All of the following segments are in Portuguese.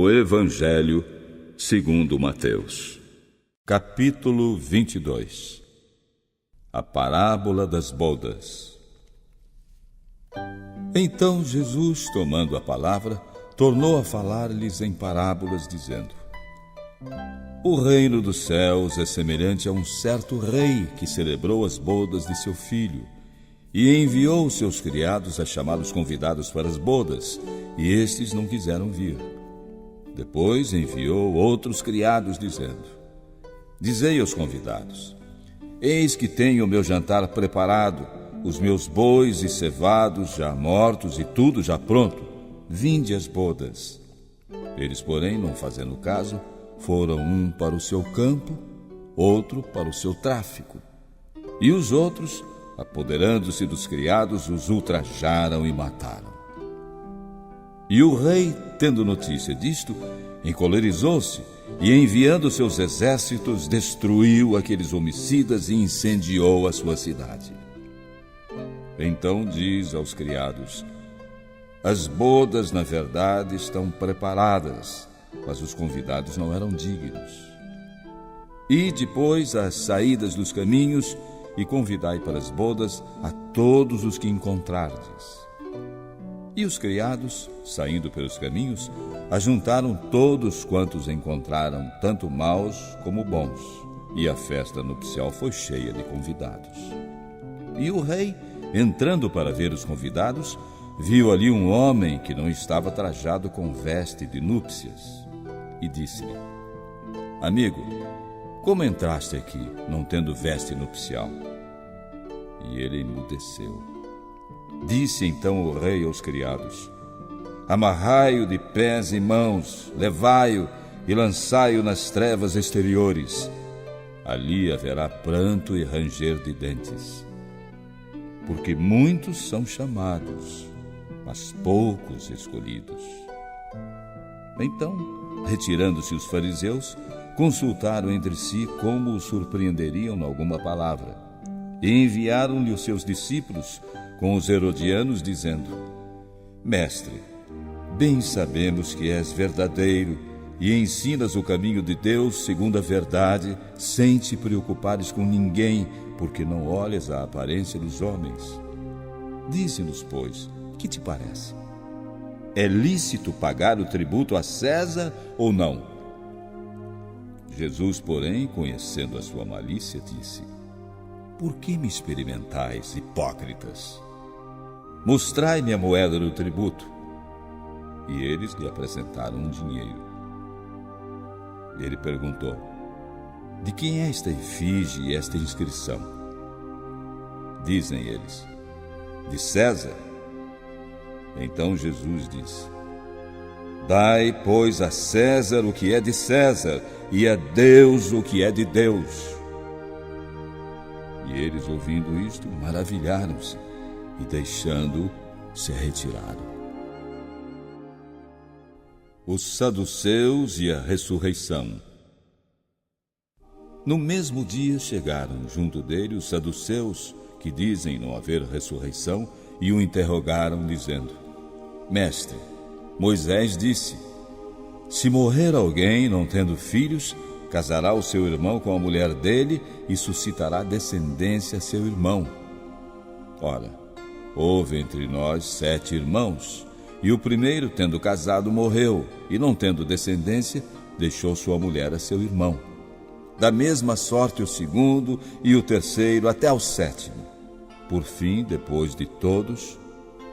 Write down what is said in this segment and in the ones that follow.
O Evangelho segundo Mateus. Capítulo 22. A parábola das bodas. Então Jesus, tomando a palavra, tornou a falar-lhes em parábolas, dizendo: O reino dos céus é semelhante a um certo rei que celebrou as bodas de seu filho e enviou seus criados a chamar os convidados para as bodas, e estes não quiseram vir. Depois enviou outros criados, dizendo: Dizei aos convidados: Eis que tenho o meu jantar preparado, os meus bois e cevados já mortos e tudo já pronto. Vinde às bodas. Eles, porém, não fazendo caso, foram um para o seu campo, outro para o seu tráfico. E os outros, apoderando-se dos criados, os ultrajaram e mataram. E o rei, tendo notícia disto, encolerizou-se e, enviando seus exércitos, destruiu aqueles homicidas e incendiou a sua cidade. Então diz aos criados: As bodas, na verdade, estão preparadas, mas os convidados não eram dignos. E depois às saídas dos caminhos e convidai para as bodas a todos os que encontrardes. E os criados, saindo pelos caminhos, ajuntaram todos quantos encontraram, tanto maus como bons, e a festa nupcial foi cheia de convidados. E o rei, entrando para ver os convidados, viu ali um homem que não estava trajado com veste de núpcias, e disse-lhe: Amigo, como entraste aqui, não tendo veste nupcial? E ele emudeceu. Disse então o rei aos criados: Amarrai-o de pés e mãos, levai-o e lançai-o nas trevas exteriores. Ali haverá pranto e ranger de dentes. Porque muitos são chamados, mas poucos escolhidos. Então, retirando-se os fariseus, consultaram entre si como o surpreenderiam em alguma palavra, e enviaram-lhe os seus discípulos com os herodianos, dizendo: Mestre, bem sabemos que és verdadeiro e ensinas o caminho de Deus segundo a verdade, sem te preocupares com ninguém, porque não olhas a aparência dos homens. Dize-nos, pois, que te parece? É lícito pagar o tributo a César ou não? Jesus, porém, conhecendo a sua malícia, disse: Por que me experimentais, hipócritas? Mostrai-me a moeda do tributo. E eles lhe apresentaram um dinheiro. Ele perguntou: De quem é esta efígie e esta inscrição? Dizem eles: De César. Então Jesus disse: Dai, pois, a César o que é de César, e a Deus o que é de Deus. E eles, ouvindo isto, maravilharam-se, e deixando-o, se retiraram. Os saduceus e a ressurreição. No mesmo dia chegaram junto dele os saduceus, que dizem não haver ressurreição, e o interrogaram, dizendo: Mestre, Moisés disse: Se morrer alguém não tendo filhos, casará o seu irmão com a mulher dele e suscitará descendência a seu irmão. Ora, houve entre nós 7 irmãos, e o primeiro, tendo casado, morreu, e não tendo descendência, deixou sua mulher a seu irmão. Da mesma sorte o segundo e o terceiro, até ao 7º. Por fim, depois de todos,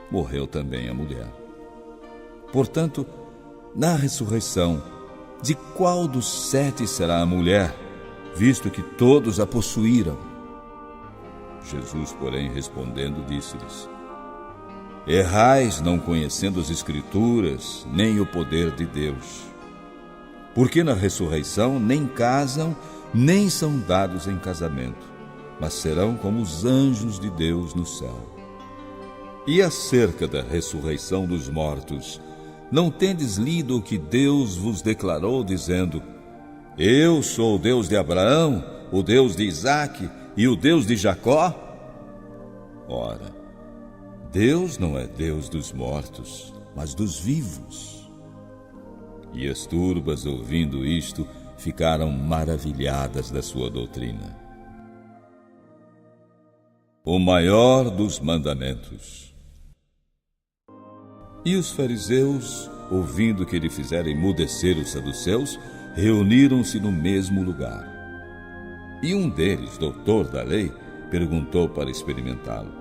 morreu também a mulher. Portanto, na ressurreição, de qual dos 7 será a mulher, visto que todos a possuíram? Jesus, porém, respondendo, disse-lhes: Errais não conhecendo as Escrituras, nem o poder de Deus. Porque na ressurreição nem casam, nem são dados em casamento, mas serão como os anjos de Deus no céu. E acerca da ressurreição dos mortos, não tendes lido o que Deus vos declarou, dizendo: Eu sou o Deus de Abraão, o Deus de Isaque e o Deus de Jacó? Ora, Deus não é Deus dos mortos, mas dos vivos. E as turbas, ouvindo isto, ficaram maravilhadas da sua doutrina. O maior dos mandamentos. E os fariseus, ouvindo que ele fizera emudecer os saduceus, reuniram-se no mesmo lugar. E um deles, doutor da lei, perguntou para experimentá-lo: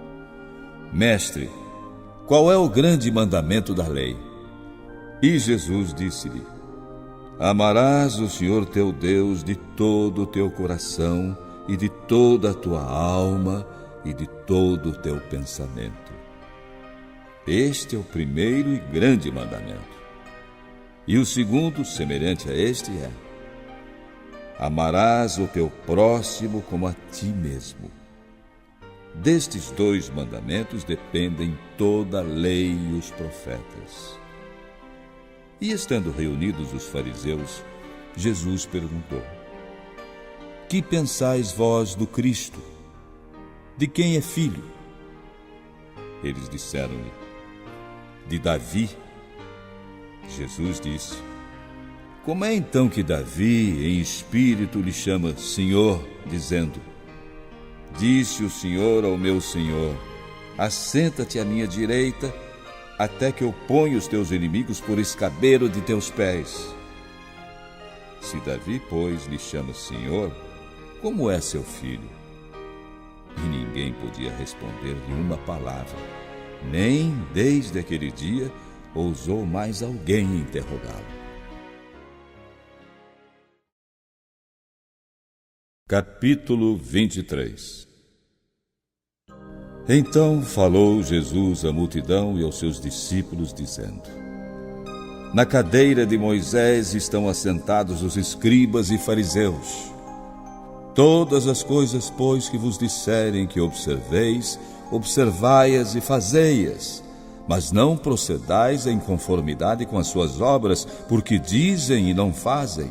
Mestre, qual é o grande mandamento da lei? E Jesus disse-lhe: Amarás o Senhor teu Deus de todo o teu coração e de toda a tua alma e de todo o teu pensamento. Este é o primeiro e grande mandamento. E o segundo, semelhante a este, é: Amarás o teu próximo como a ti mesmo. Destes 2 mandamentos dependem toda a lei e os profetas. E estando reunidos os fariseus, Jesus perguntou: Que pensais vós do Cristo? De quem é filho? Eles disseram-lhe: De Davi. Jesus disse: Como é então que Davi, em espírito, lhe chama Senhor, dizendo: Disse o Senhor ao meu Senhor: Assenta-te à minha direita, até que eu ponha os teus inimigos por escabelo de teus pés. Se Davi, pois, lhe chama Senhor, como é seu filho? E ninguém podia responder-lhe uma palavra, nem, desde aquele dia, ousou mais alguém interrogá-lo. Capítulo 23. Então falou Jesus à multidão e aos seus discípulos, dizendo: Na cadeira de Moisés estão assentados os escribas e fariseus. Todas as coisas, pois, que vos disserem que observeis, observai-as e fazei-as, mas não procedais em conformidade com as suas obras, porque dizem e não fazem.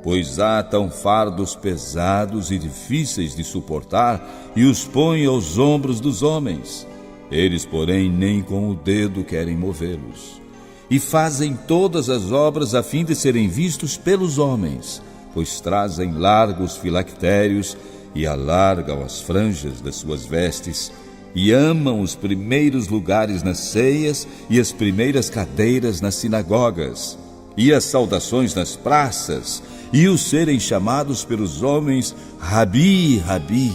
Pois atam fardos pesados e difíceis de suportar e os põem aos ombros dos homens. Eles, porém, nem com o dedo querem movê-los. E fazem todas as obras a fim de serem vistos pelos homens, pois trazem largos filactérios e alargam as franjas das suas vestes, e amam os primeiros lugares nas ceias e as primeiras cadeiras nas sinagogas, e as saudações nas praças, e os serem chamados pelos homens Rabi, Rabi.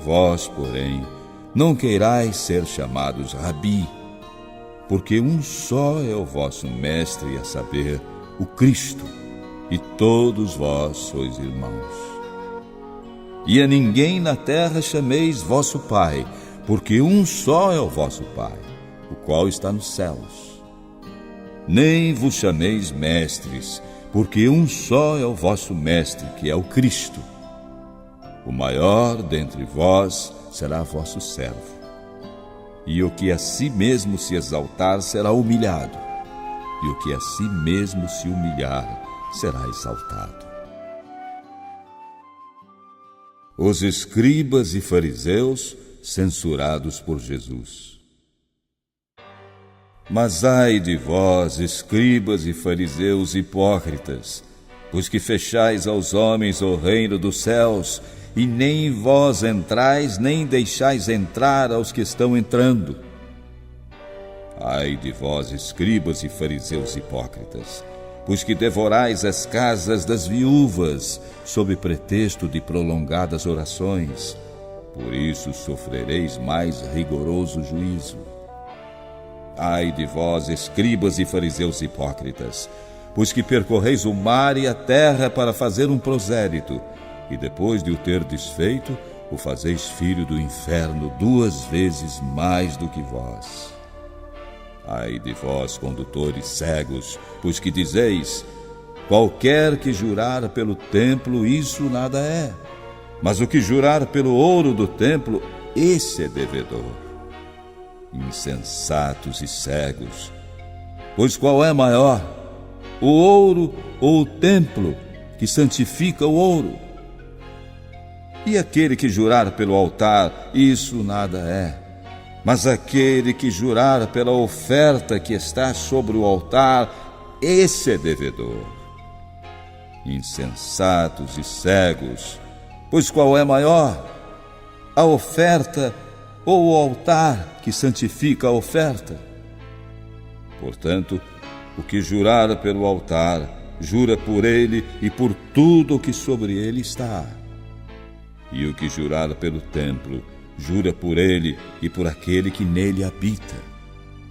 Vós, porém, não queirais ser chamados Rabi, porque um só é o vosso mestre, a saber, o Cristo, e todos vós sois irmãos. E a ninguém na terra chameis vosso Pai, porque um só é o vosso Pai, o qual está nos céus. Nem vos chameis mestres, porque um só é o vosso mestre, que é o Cristo. O maior dentre vós será vosso servo. E o que a si mesmo se exaltar será humilhado, e o que a si mesmo se humilhar será exaltado. Os escribas e fariseus censurados por Jesus. Mas ai de vós, escribas e fariseus hipócritas, pois que fechais aos homens o reino dos céus, e nem vós entrais, nem deixais entrar aos que estão entrando. Ai de vós, escribas e fariseus hipócritas, pois que devorais as casas das viúvas, sob pretexto de prolongadas orações. Por isso sofrereis mais rigoroso juízo. Ai de vós, escribas e fariseus hipócritas, pois que percorreis o mar e a terra para fazer um prosélito, e depois de o ter desfeito, o fazeis filho do inferno 2 vezes mais do que vós. Ai de vós, condutores cegos, pois que dizeis: qualquer que jurar pelo templo, isso nada é, mas o que jurar pelo ouro do templo, esse é devedor. Insensatos e cegos, pois qual é maior, o ouro ou o templo que santifica o ouro? E aquele que jurar pelo altar, isso nada é, Mas aquele que jurar pela oferta que está sobre o altar, esse é devedor. Insensatos e cegos, pois qual é maior? A oferta ou o altar que santifica a oferta? Portanto, o que jurar pelo altar, jura por ele e por tudo o que sobre ele está. E o que jurar pelo templo, jura por ele e por aquele que nele habita.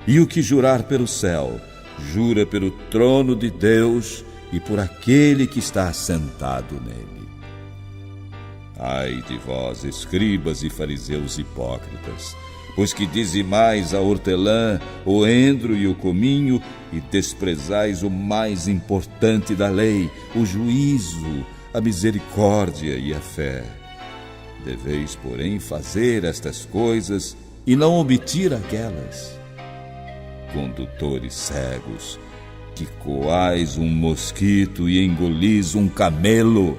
E o que jurar pelo céu, jura pelo trono de Deus e por aquele que está assentado nele. Ai de vós, escribas e fariseus hipócritas, pois que dizimais a hortelã, o endro e o cominho, e desprezais o mais importante da lei, o juízo, a misericórdia e a fé. Deveis, porém, fazer estas coisas e não omitir aquelas. Condutores cegos, que coais um mosquito e engolis um camelo.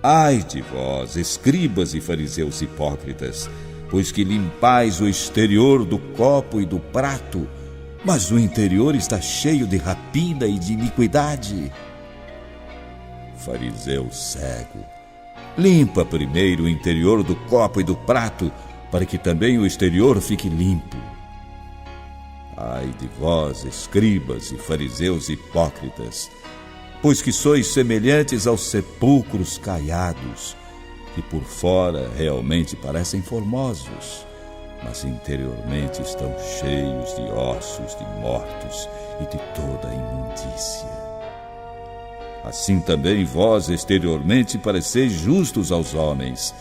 Ai de vós, escribas e fariseus hipócritas, pois que limpais o exterior do copo e do prato, mas o interior está cheio de rapina e de iniquidade. Fariseu cego, limpa primeiro o interior do copo e do prato, para que também o exterior fique limpo. Ai de vós, escribas e fariseus hipócritas, pois que sois semelhantes aos sepulcros caiados, que por fora realmente parecem formosos, mas interiormente estão cheios de ossos de mortos e de toda a imundícia. Assim também vós exteriormente pareceis justos aos homens,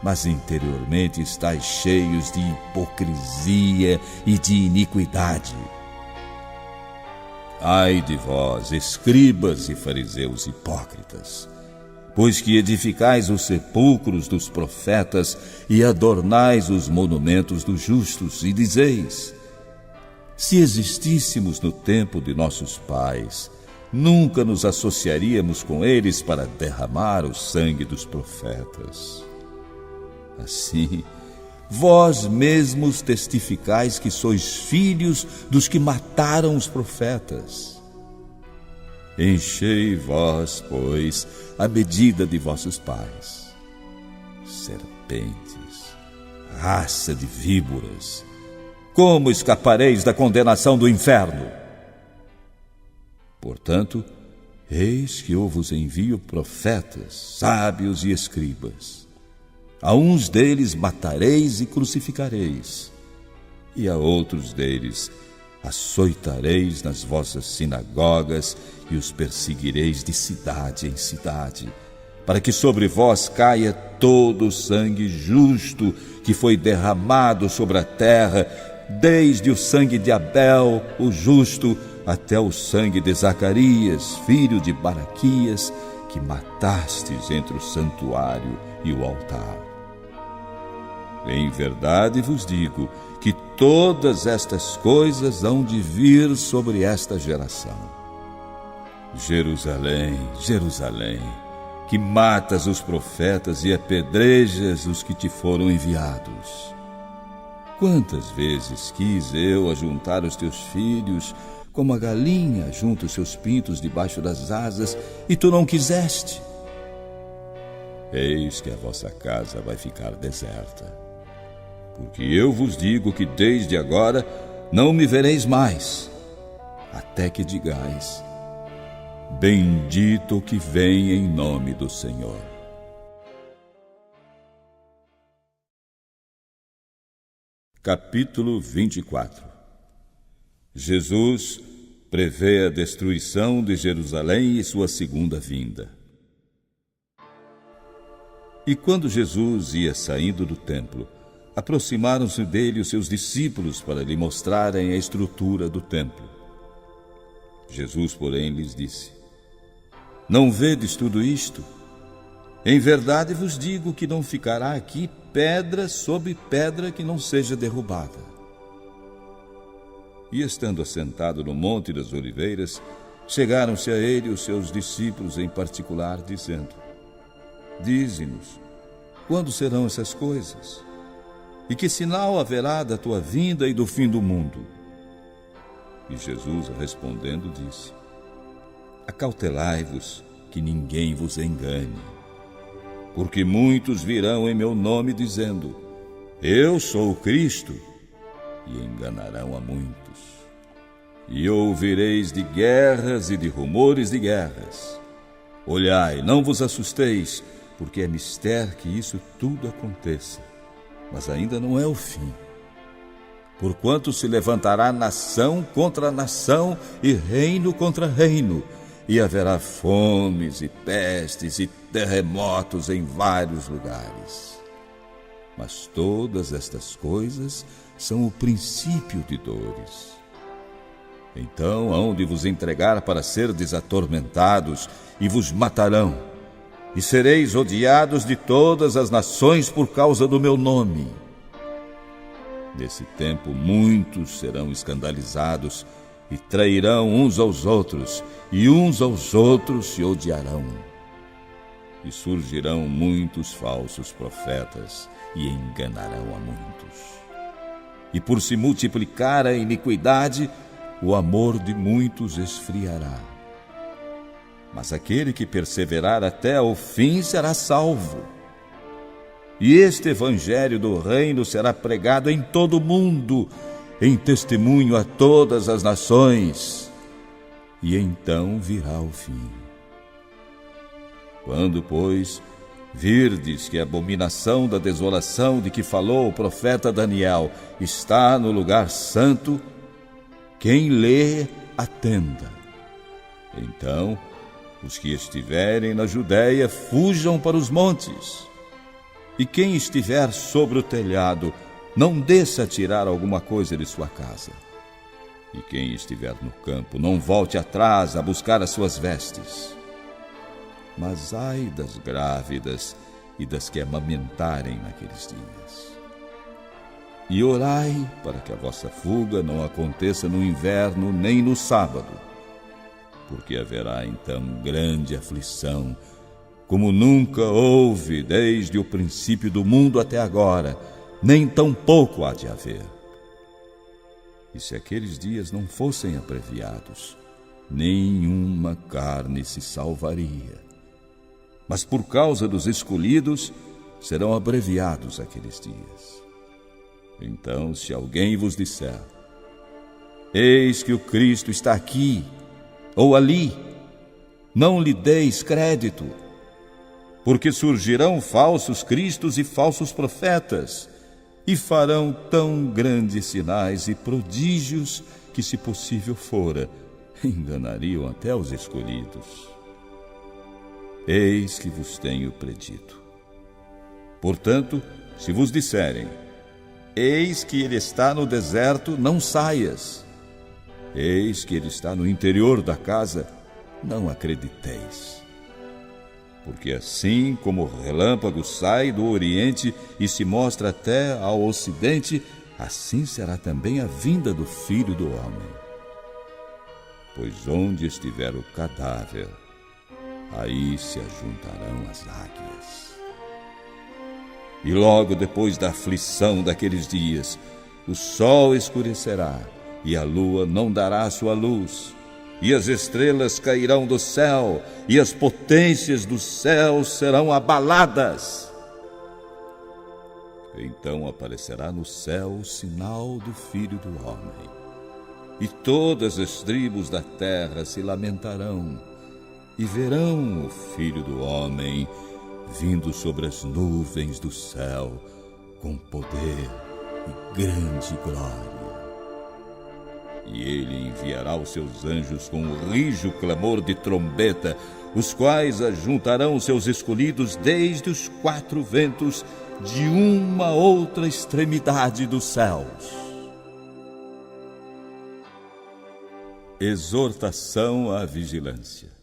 mas interiormente estáis cheios de hipocrisia e de iniquidade. Ai de vós, escribas e fariseus hipócritas, pois que edificais os sepulcros dos profetas e adornais os monumentos dos justos, e dizeis: se existíssemos no tempo de nossos pais, nunca nos associaríamos com eles para derramar o sangue dos profetas. Assim, vós mesmos testificais que sois filhos dos que mataram os profetas. Enchei vós, pois, a medida de vossos pais. Serpentes, raça de víboras, como escapareis da condenação do inferno? Portanto, eis que eu vos envio profetas, sábios e escribas. A uns deles matareis e crucificareis, e a outros deles açoitareis nas vossas sinagogas e os perseguireis de cidade em cidade, para que sobre vós caia todo o sangue justo que foi derramado sobre a terra, desde o sangue de Abel, o justo, até o sangue de Zacarias, filho de Baraquias, que matastes entre o santuário e o altar. Em verdade vos digo que todas estas coisas hão de vir sobre esta geração. Jerusalém, Jerusalém, que matas os profetas e apedrejas os que te foram enviados. Quantas vezes quis eu ajuntar os teus filhos, como a galinha junta os seus pintos debaixo das asas, e tu não quiseste? Eis que a vossa casa vai ficar deserta. Porque eu vos digo que desde agora não me vereis mais, até que digais: bendito o que vem em nome do Senhor. Capítulo 24. Jesus prevê a destruição de Jerusalém e sua segunda vinda. E quando Jesus ia saindo do templo, aproximaram-se dele os seus discípulos para lhe mostrarem a estrutura do templo. Jesus, porém, lhes disse: não vedes tudo isto? Em verdade vos digo que não ficará aqui pedra sobre pedra que não seja derrubada. E estando assentado no Monte das Oliveiras, chegaram-se a ele os seus discípulos em particular, dizendo: dize-nos, quando serão essas coisas? E que sinal haverá da tua vinda e do fim do mundo? E Jesus, respondendo, disse: Acautelai-vos, que ninguém vos engane. Porque muitos virão em meu nome dizendo: Eu sou o Cristo, e enganarão a muitos. E ouvireis de guerras e de rumores de guerras. Olhai, não vos assusteis, porque é mister que isso tudo aconteça. Mas ainda não é o fim. Porquanto se levantará nação contra nação e reino contra reino, e haverá fomes e pestes e terremotos em vários lugares. Mas todas estas coisas são o princípio de dores. Então hão de vos entregar para serdes atormentados, e vos matarão, e sereis odiados de todas as nações por causa do meu nome. Nesse tempo muitos serão escandalizados, e trairão uns aos outros, e uns aos outros se odiarão. E surgirão muitos falsos profetas, e enganarão a muitos. E por se multiplicar a iniquidade, o amor de muitos esfriará. Mas aquele que perseverar até ao fim será salvo. E este evangelho do reino será pregado em todo o mundo, em testemunho a todas as nações. E então virá o fim. Quando, pois, virdes que a abominação da desolação de que falou o profeta Daniel está no lugar santo, quem lê, atenda. Então, os que estiverem na Judéia fujam para os montes. E quem estiver sobre o telhado, não desça a tirar alguma coisa de sua casa. E quem estiver no campo, não volte atrás a buscar as suas vestes. Mas ai das grávidas e das que amamentarem naqueles dias. E orai para que a vossa fuga não aconteça no inverno nem no sábado, porque haverá então grande aflição, como nunca houve desde o princípio do mundo até agora, nem tampouco há de haver. E se aqueles dias não fossem abreviados, nenhuma carne se salvaria. Mas por causa dos escolhidos, serão abreviados aqueles dias. Então, se alguém vos disser: Eis que o Cristo está aqui, ou ali, não lhe deis crédito, porque surgirão falsos cristos e falsos profetas, e farão tão grandes sinais e prodígios que, se possível fora, enganariam até os escolhidos. Eis que vos tenho predito. Portanto, se vos disserem: Eis que ele está no deserto, não saias. Eis que ele está no interior da casa, não acrediteis. Porque assim como o relâmpago sai do oriente e se mostra até ao ocidente, assim será também a vinda do Filho do Homem. Pois onde estiver o cadáver, aí se ajuntarão as águias. E logo depois da aflição daqueles dias, o sol escurecerá, e a lua não dará sua luz, e as estrelas cairão do céu, e as potências do céu serão abaladas. Então aparecerá no céu o sinal do Filho do Homem, e todas as tribos da terra se lamentarão, e verão o Filho do Homem vindo sobre as nuvens do céu, com poder e grande glória. E ele enviará os seus anjos com um rijo clamor de trombeta, os quais ajuntarão os seus escolhidos desde os quatro ventos, de uma outra extremidade dos céus. Exortação à vigilância.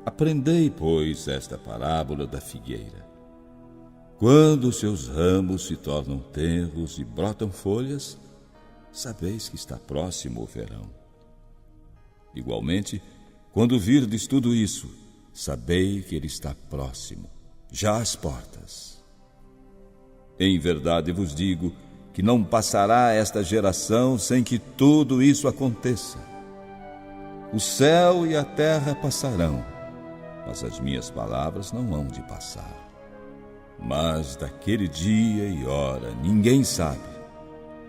Aprendei, pois, esta parábola da figueira. Quando os seus ramos se tornam tenros e brotam folhas, sabeis que está próximo o verão. Igualmente, quando virdes tudo isso, sabei que ele está próximo, já às portas. Em verdade vos digo que não passará esta geração sem que tudo isso aconteça. O céu e a terra passarão, mas as minhas palavras não hão de passar. Mas daquele dia e hora ninguém sabe,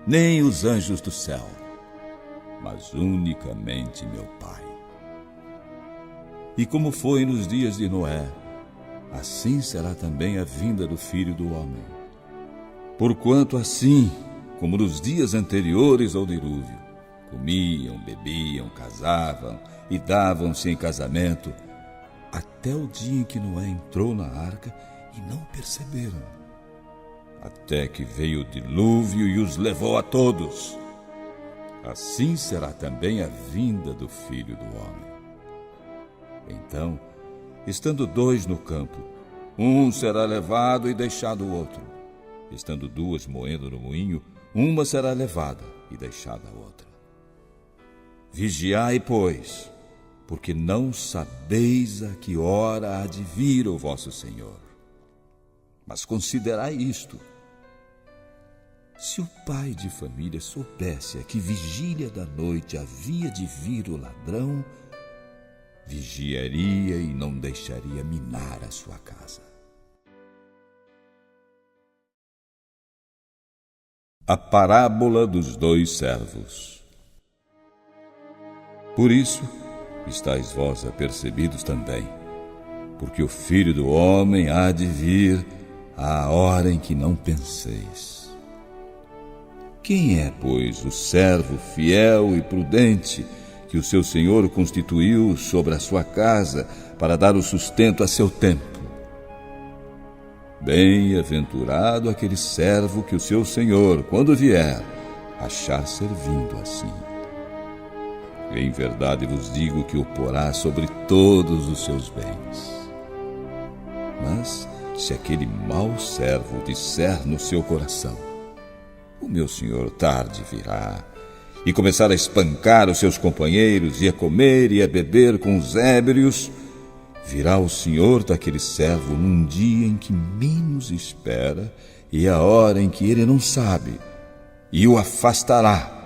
nem os anjos do céu, mas unicamente meu Pai. E como foi nos dias de Noé, assim será também a vinda do Filho do Homem. Porquanto assim, como nos dias anteriores ao dilúvio, comiam, bebiam, casavam e davam-se em casamento, até o dia em que Noé entrou na arca e não perceberam, até que veio o dilúvio e os levou a todos. Assim será também a vinda do Filho do Homem. Então, estando dois no campo, um será levado e deixado o outro. Estando duas moendo no moinho, uma será levada e deixada a outra. Vigiai, pois, porque não sabeis a que hora há de vir o vosso Senhor. Mas considerai isto: se o pai de família soubesse a que vigília da noite havia de vir o ladrão, vigiaria e não deixaria minar a sua casa. A parábola dos dois servos. Por isso, estáis vós apercebidos também, porque o Filho do Homem há de vir à hora em que não penseis. Quem é, pois, o servo fiel e prudente que o seu senhor constituiu sobre a sua casa para dar o sustento a seu tempo? Bem-aventurado aquele servo que o seu senhor, quando vier, achar servindo assim. Em verdade vos digo que o porá sobre todos os seus bens. Mas se aquele mau servo disser no seu coração: o meu senhor tarde virá, e começar a espancar os seus companheiros, e a comer e a beber com os ébrios, virá o senhor daquele servo num dia em que menos espera e a hora em que ele não sabe, e o afastará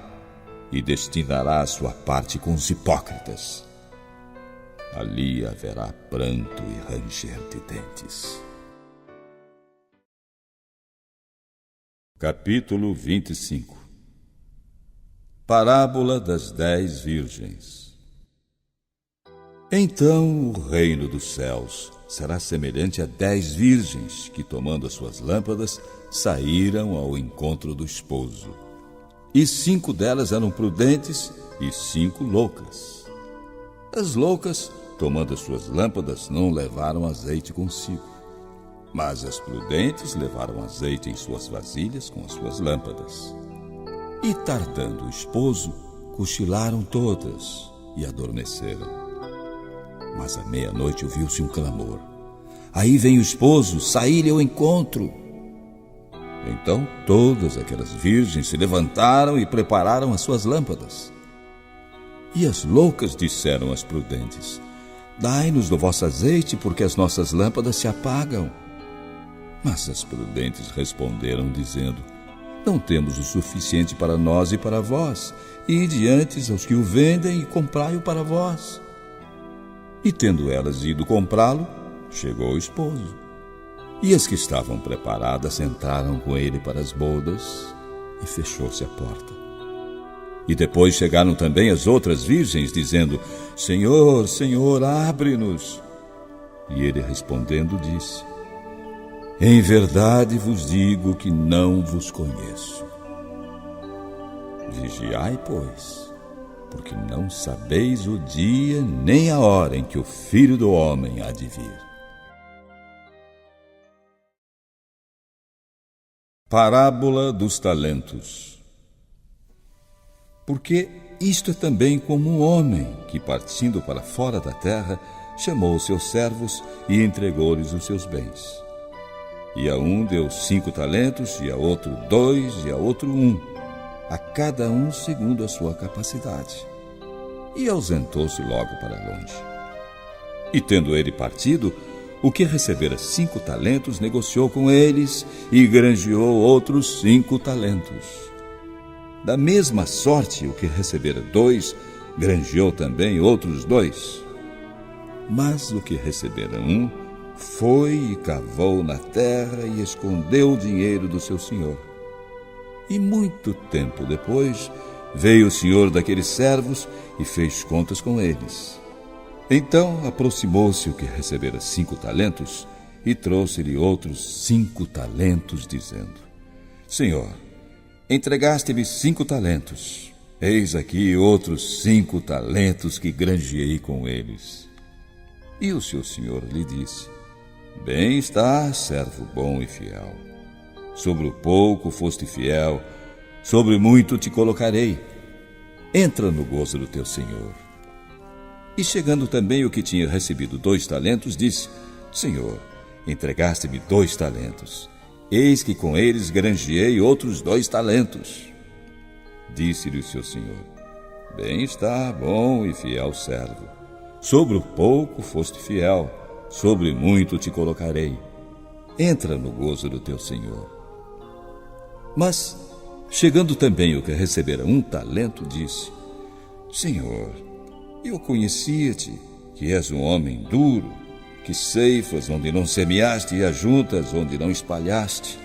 e destinará a sua parte com os hipócritas. Ali haverá pranto e ranger de dentes. Capítulo 25. Parábola das 10 virgens. Então o reino dos céus será semelhante a 10 virgens que, tomando as suas lâmpadas, saíram ao encontro do esposo. E 5 delas eram prudentes e 5 loucas. As loucas, tomando as suas lâmpadas, não levaram azeite consigo, mas as prudentes levaram azeite em suas vasilhas com as suas lâmpadas. E tardando o esposo, cochilaram todas e adormeceram. Mas à meia-noite ouviu-se um clamor: aí vem o esposo, saí-lhe ao encontro. Então todas aquelas virgens se levantaram e prepararam as suas lâmpadas. E as loucas disseram às prudentes: dai-nos do vosso azeite, porque as nossas lâmpadas se apagam. Mas as prudentes responderam, dizendo: não temos o suficiente para nós e para vós. Ide antes aos que o vendem e comprai-o para vós. E tendo elas ido comprá-lo, chegou o esposo. E as que estavam preparadas entraram com ele para as bodas, e fechou-se a porta. E depois chegaram também as outras virgens, dizendo: Senhor, Senhor, abre-nos. E ele respondendo disse: em verdade vos digo que não vos conheço. Vigiai, pois, porque não sabeis o dia nem a hora em que o Filho do Homem há de vir. Parábola dos talentos. Porque isto é também como um homem que, partindo para fora da terra, chamou os seus servos e entregou-lhes os seus bens. E a um deu 5 talentos, e a outro 2, e a outro 1, a cada um segundo a sua capacidade. E ausentou-se logo para longe. E tendo ele partido, o que recebera 5 talentos negociou com eles e granjeou outros 5 talentos. Da mesma sorte, o que recebera 2 granjeou também outros 2. Mas o que recebera 1 foi e cavou na terra e escondeu o dinheiro do seu senhor. E muito tempo depois veio o senhor daqueles servos e fez contas com eles. Então aproximou-se o que recebera 5 talentos e trouxe-lhe outros 5 talentos, dizendo: Senhor, entregaste-me 5 talentos. Eis aqui outros 5 talentos que granjeei com eles. E o seu senhor lhe disse: Bem está, servo bom e fiel. Sobre o pouco foste fiel, sobre muito te colocarei. Entra no gozo do teu senhor. E chegando também o que tinha recebido 2 talentos, disse: Senhor, entregaste-me 2 talentos. Eis que com eles granjeei outros 2 talentos. Disse-lhe o seu senhor: Bem está, bom e fiel servo. Sobre o pouco foste fiel, sobre muito te colocarei. Entra no gozo do teu senhor. Mas, chegando também o que recebera 1 talento, disse: Senhor, eu conhecia-te, que és um homem duro, que ceifas onde não semeaste e ajuntas onde não espalhaste.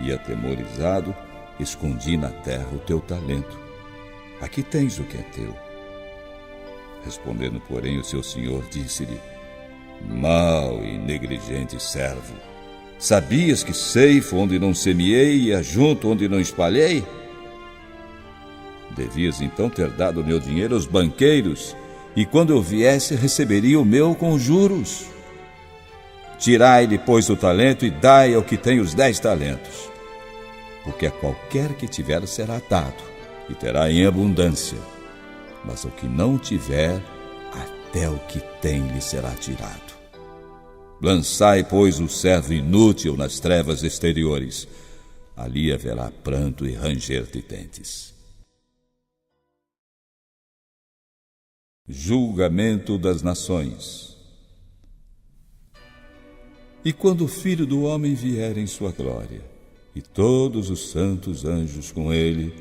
E atemorizado, escondi na terra o teu talento. Aqui tens o que é teu. Respondendo, porém, o seu senhor disse-lhe: Mau e negligente servo, sabias que ceifo onde não semeei e ajunto onde não espalhei? Devias então ter dado o meu dinheiro aos banqueiros, e quando eu viesse, receberia o meu com juros. Tirai-lhe, pois, o talento e dai ao que tem os 10 talentos. Porque a qualquer que tiver será dado, e terá em abundância. Mas ao que não tiver, até o que tem lhe será tirado. Lançai, pois, o servo inútil nas trevas exteriores. Ali haverá pranto e ranger de dentes. Julgamento das nações. E quando o Filho do Homem vier em sua glória, e todos os santos anjos com ele,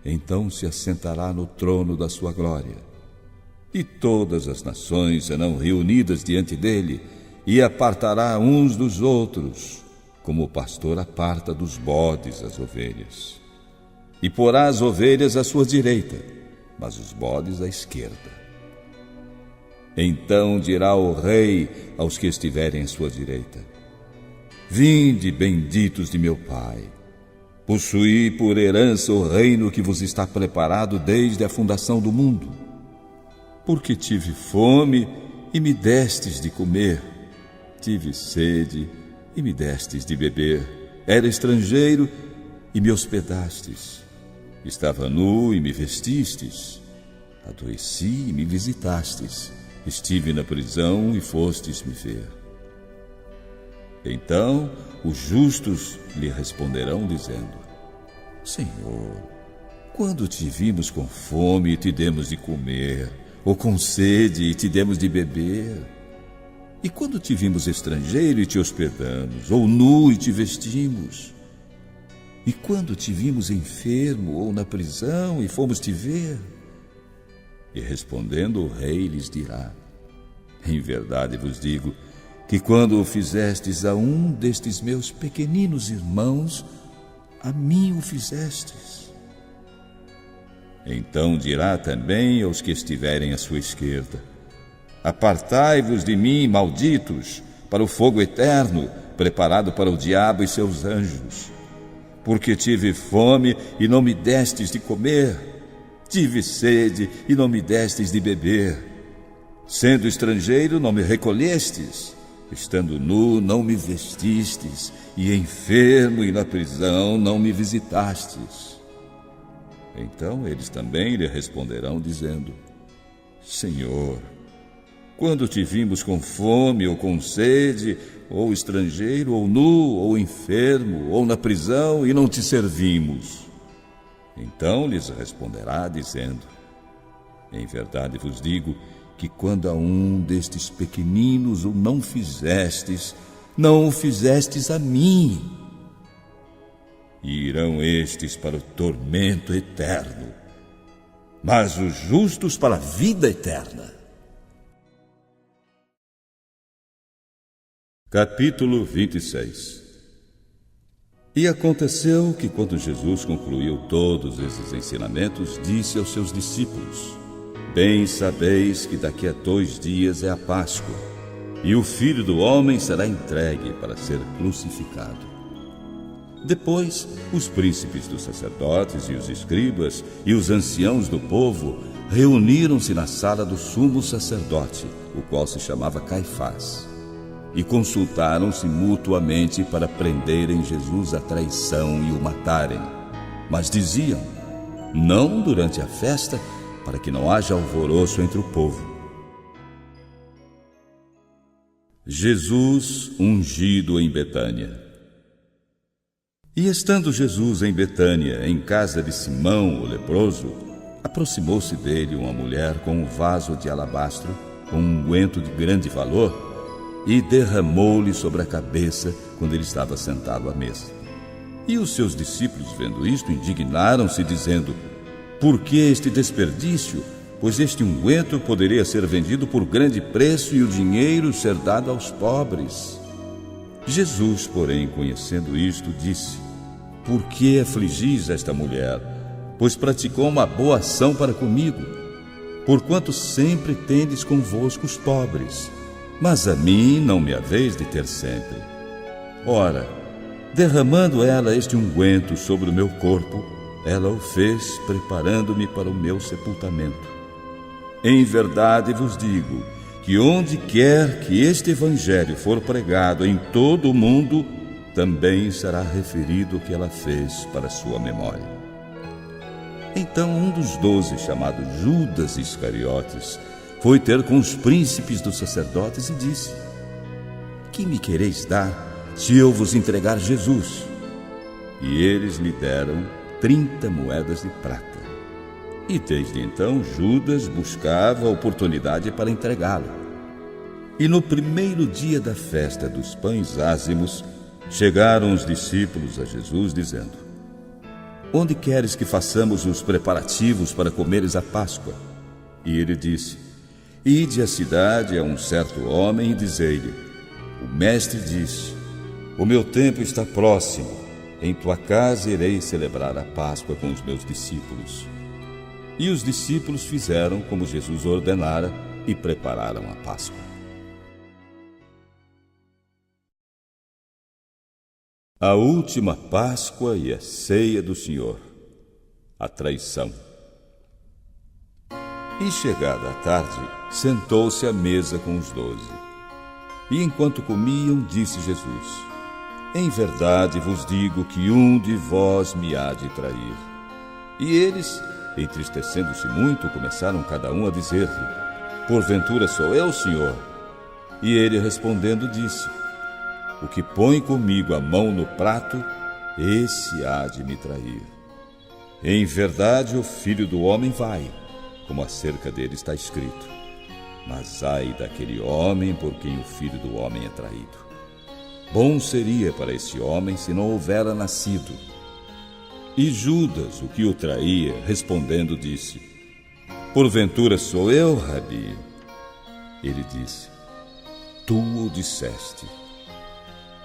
então se assentará no trono da sua glória. E todas as nações serão reunidas diante dele, e apartará uns dos outros, como o pastor aparta dos bodes as ovelhas. E porá as ovelhas à sua direita, mas os bodes à esquerda. Então dirá o rei aos que estiverem à sua direita: Vinde, benditos de meu Pai, possuí por herança o reino que vos está preparado desde a fundação do mundo. Porque tive fome e me destes de comer, tive sede e me destes de beber, era estrangeiro e me hospedastes, estava nu e me vestistes, adoeci e me visitastes, estive na prisão e fostes me ver. Então os justos lhe responderão, dizendo: Senhor, quando te vimos com fome e te demos de comer, ou com sede e te demos de beber? E quando te vimos estrangeiro e te hospedamos, ou nu e te vestimos? E quando te vimos enfermo ou na prisão e fomos te ver? E respondendo, o rei lhes dirá: Em verdade vos digo que quando o fizestes a um destes meus pequeninos irmãos, a mim o fizestes. Então dirá também aos que estiverem à sua esquerda: Apartai-vos de mim, malditos, para o fogo eterno, preparado para o diabo e seus anjos. Porque tive fome e não me destes de comer, tive sede e não me destes de beber. Sendo estrangeiro, não me recolhestes, estando nu, não me vestistes, e enfermo e na prisão, não me visitastes. Então eles também lhe responderão, dizendo: Senhor, quando te vimos com fome ou com sede, ou estrangeiro, ou nu, ou enfermo, ou na prisão, e não te servimos? Então lhes responderá, dizendo: Em verdade vos digo que quando a um destes pequeninos o não fizestes, não o fizestes a mim. E irão estes para o tormento eterno, mas os justos para a vida eterna. Capítulo 26. E aconteceu que, quando Jesus concluiu todos esses ensinamentos, disse aos seus discípulos: Bem sabeis que daqui a 2 dias é a Páscoa, e o Filho do Homem será entregue para ser crucificado. Depois, os príncipes dos sacerdotes e os escribas e os anciãos do povo reuniram-se na sala do sumo sacerdote, o qual se chamava Caifás, e consultaram-se mutuamente para prenderem Jesus à traição e o matarem. Mas diziam: não durante a festa, para que não haja alvoroço entre o povo. Jesus ungido em Betânia. E estando Jesus em Betânia, em casa de Simão, o leproso, aproximou-se dele uma mulher com um vaso de alabastro, com um unguento de grande valor, e derramou-lhe sobre a cabeça quando ele estava sentado à mesa. E os seus discípulos, vendo isto, indignaram-se, dizendo: Por que este desperdício? Pois este unguento poderia ser vendido por grande preço e o dinheiro ser dado aos pobres. Jesus, porém, conhecendo isto, disse: Por que afligis esta mulher? Pois praticou uma boa ação para comigo. Porquanto sempre tendes convosco os pobres, mas a mim não me haveis de ter sempre. Ora, derramando ela este unguento sobre o meu corpo, ela o fez preparando-me para o meu sepultamento. Em verdade vos digo que onde quer que este evangelho for pregado em todo o mundo, também será referido o que ela fez para sua memória. Então um dos 12, chamado Judas Iscariotes, foi ter com os príncipes dos sacerdotes e disse: Que me quereis dar se eu vos entregar Jesus? E eles lhe deram 30 moedas de prata. E desde então Judas buscava a oportunidade para entregá-lo. E no primeiro dia da festa dos pães ázimos, chegaram os discípulos a Jesus, dizendo: Onde queres que façamos os preparativos para comeres a Páscoa? E ele disse: Ide à cidade a um certo homem e dizei-lhe: O mestre diz: O meu tempo está próximo, em tua casa irei celebrar a Páscoa com os meus discípulos. E os discípulos fizeram como Jesus ordenara e prepararam a Páscoa. A última Páscoa e a ceia do Senhor. A traição. E chegada a tarde, sentou-se à mesa com os 12. E enquanto comiam, disse Jesus: Em verdade vos digo que um de vós me há de trair. E eles, entristecendo-se muito, começaram cada um a dizer-lhe: Porventura sou eu, Senhor? E ele respondendo disse: O que põe comigo a mão no prato, esse há de me trair. Em verdade o Filho do Homem vai, como acerca dele está escrito. Mas ai daquele homem por quem o Filho do Homem é traído. Bom seria para esse homem se não houvera nascido. E Judas, o que o traía, respondendo, disse: Porventura sou eu, Rabi? Ele disse: Tu o disseste.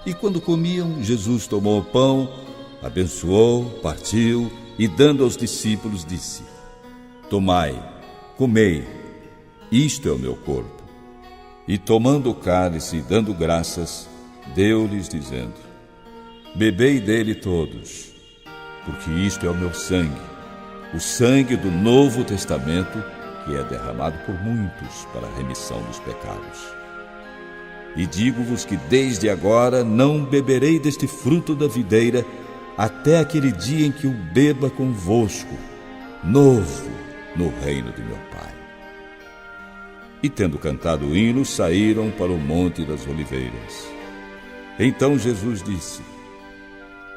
E quando comiam, Jesus tomou o pão, abençoou, partiu e, dando aos discípulos, disse: Tomai, comei, isto é o meu corpo. E tomando o cálice e dando graças, deu-lhes, dizendo: Bebei dele todos, porque isto é o meu sangue, o sangue do Novo Testamento, que é derramado por muitos para a remissão dos pecados. E digo-vos que desde agora não beberei deste fruto da videira, até aquele dia em que o beba convosco, novo no reino de meu Pai. E tendo cantado o hino, saíram para o Monte das Oliveiras. Então Jesus disse: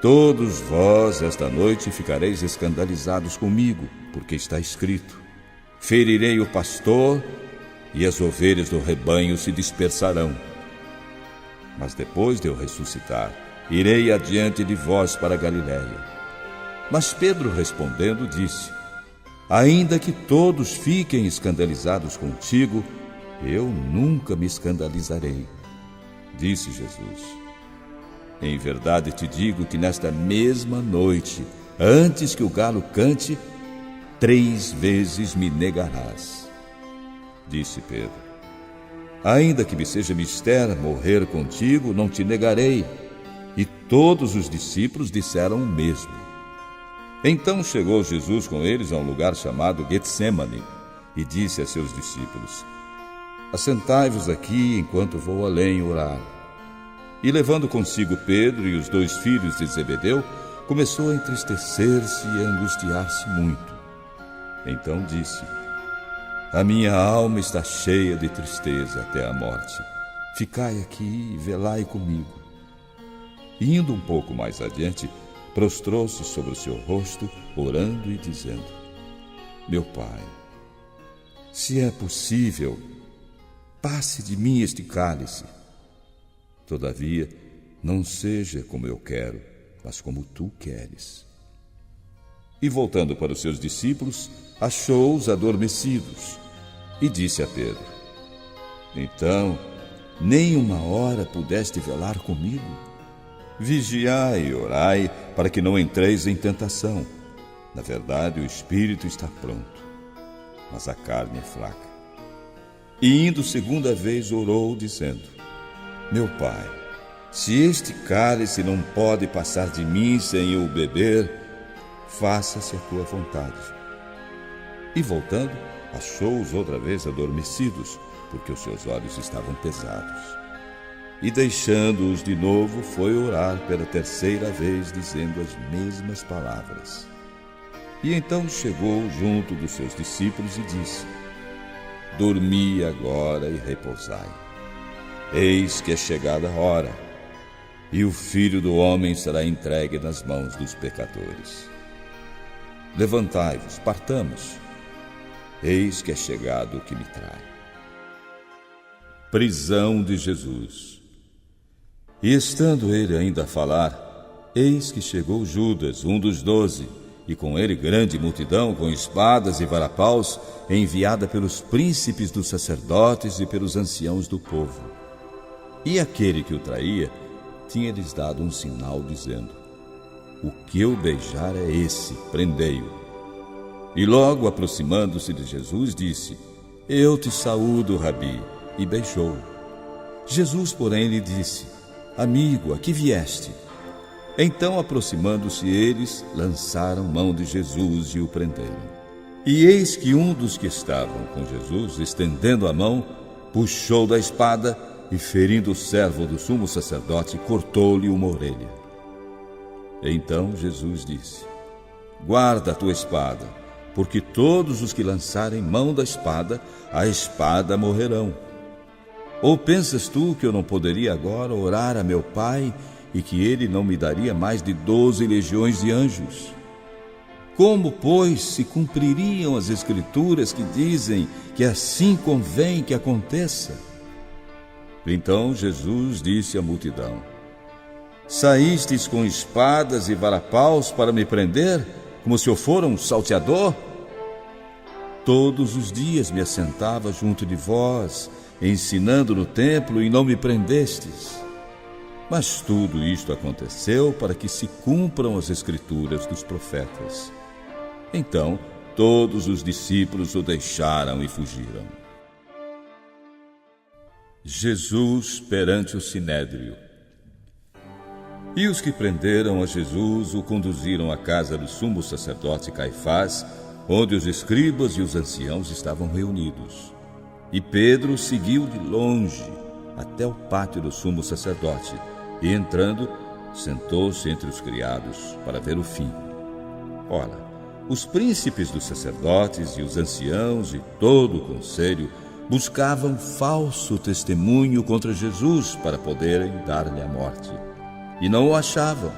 Todos vós esta noite ficareis escandalizados comigo, porque está escrito: Ferirei o pastor e as ovelhas do rebanho se dispersarão. Mas depois de eu ressuscitar, irei adiante de vós para a Galiléia. Mas Pedro respondendo disse: ainda que todos fiquem escandalizados contigo, eu nunca me escandalizarei. Disse Jesus: em verdade te digo que nesta mesma noite, antes que o galo cante, 3 vezes me negarás. Disse Pedro: ainda que me seja mister morrer contigo, não te negarei. E todos os discípulos disseram o mesmo. Então chegou Jesus com eles a um lugar chamado Getsêmani e disse a seus discípulos: assentai-vos aqui enquanto vou além orar. E levando consigo Pedro e os 2 filhos de Zebedeu, começou a entristecer-se e a angustiar-se muito. Então disse: a minha alma está cheia de tristeza até a morte. Ficai aqui e velai comigo. E indo um pouco mais adiante, prostrou-se sobre o seu rosto, orando e dizendo: meu Pai, se é possível, passe de mim este cálice. Todavia, não seja como eu quero, mas como tu queres. E voltando para os seus discípulos, achou-os adormecidos, e disse a Pedro: então, nem uma hora pudeste velar comigo? Vigiai e orai, para que não entreis em tentação. Na verdade, o espírito está pronto, mas a carne é fraca. E indo 2ª vez orou, dizendo: meu Pai, se este cálice não pode passar de mim sem eu o beber, faça-se a tua vontade. E voltando, achou-os outra vez adormecidos, porque os seus olhos estavam pesados. E deixando-os de novo, foi orar pela 3ª vez, dizendo as mesmas palavras. E então chegou junto dos seus discípulos e disse: dormi agora e repousai. Eis que é chegada a hora, e o Filho do Homem será entregue nas mãos dos pecadores. Levantai-vos, partamos. Eis que é chegado o que me trai. Prisão de Jesus. E estando ele ainda a falar, eis que chegou Judas, um dos 12, e com ele grande multidão, com espadas e varapaus, enviada pelos príncipes dos sacerdotes e pelos anciãos do povo. E aquele que o traía tinha-lhes dado um sinal, dizendo: o que eu beijar é esse, prendei-o. E logo aproximando-se de Jesus, disse: eu te saúdo, Rabi, e beijou-o. Jesus, porém, lhe disse: amigo, a que vieste? Então, aproximando-se eles, lançaram mão de Jesus e o prenderam. E eis que um dos que estavam com Jesus, estendendo a mão, puxou da espada e, ferindo o servo do sumo sacerdote, cortou-lhe uma orelha. Então Jesus disse: guarda a tua espada, porque todos os que lançarem mão da espada, a espada morrerão. Ou pensas tu que eu não poderia agora orar a meu Pai e que ele não me daria mais de 12 legiões de anjos? Como, pois, se cumpririam as Escrituras que dizem que assim convém que aconteça? Então Jesus disse à multidão: saístes com espadas e varapaus para me prender, como se eu fora um salteador? Todos os dias me assentava junto de vós, ensinando no templo, e não me prendestes. Mas tudo isto aconteceu para que se cumpram as Escrituras dos profetas. Então todos os discípulos o deixaram e fugiram. Jesus perante o Sinédrio. E os que prenderam a Jesus o conduziram à casa do sumo sacerdote Caifás, onde os escribas e os anciãos estavam reunidos. E Pedro seguiu de longe até o pátio do sumo sacerdote, e entrando, sentou-se entre os criados para ver o fim. Ora, os príncipes dos sacerdotes e os anciãos e todo o conselho buscavam falso testemunho contra Jesus para poderem dar-lhe a morte. E não o achavam.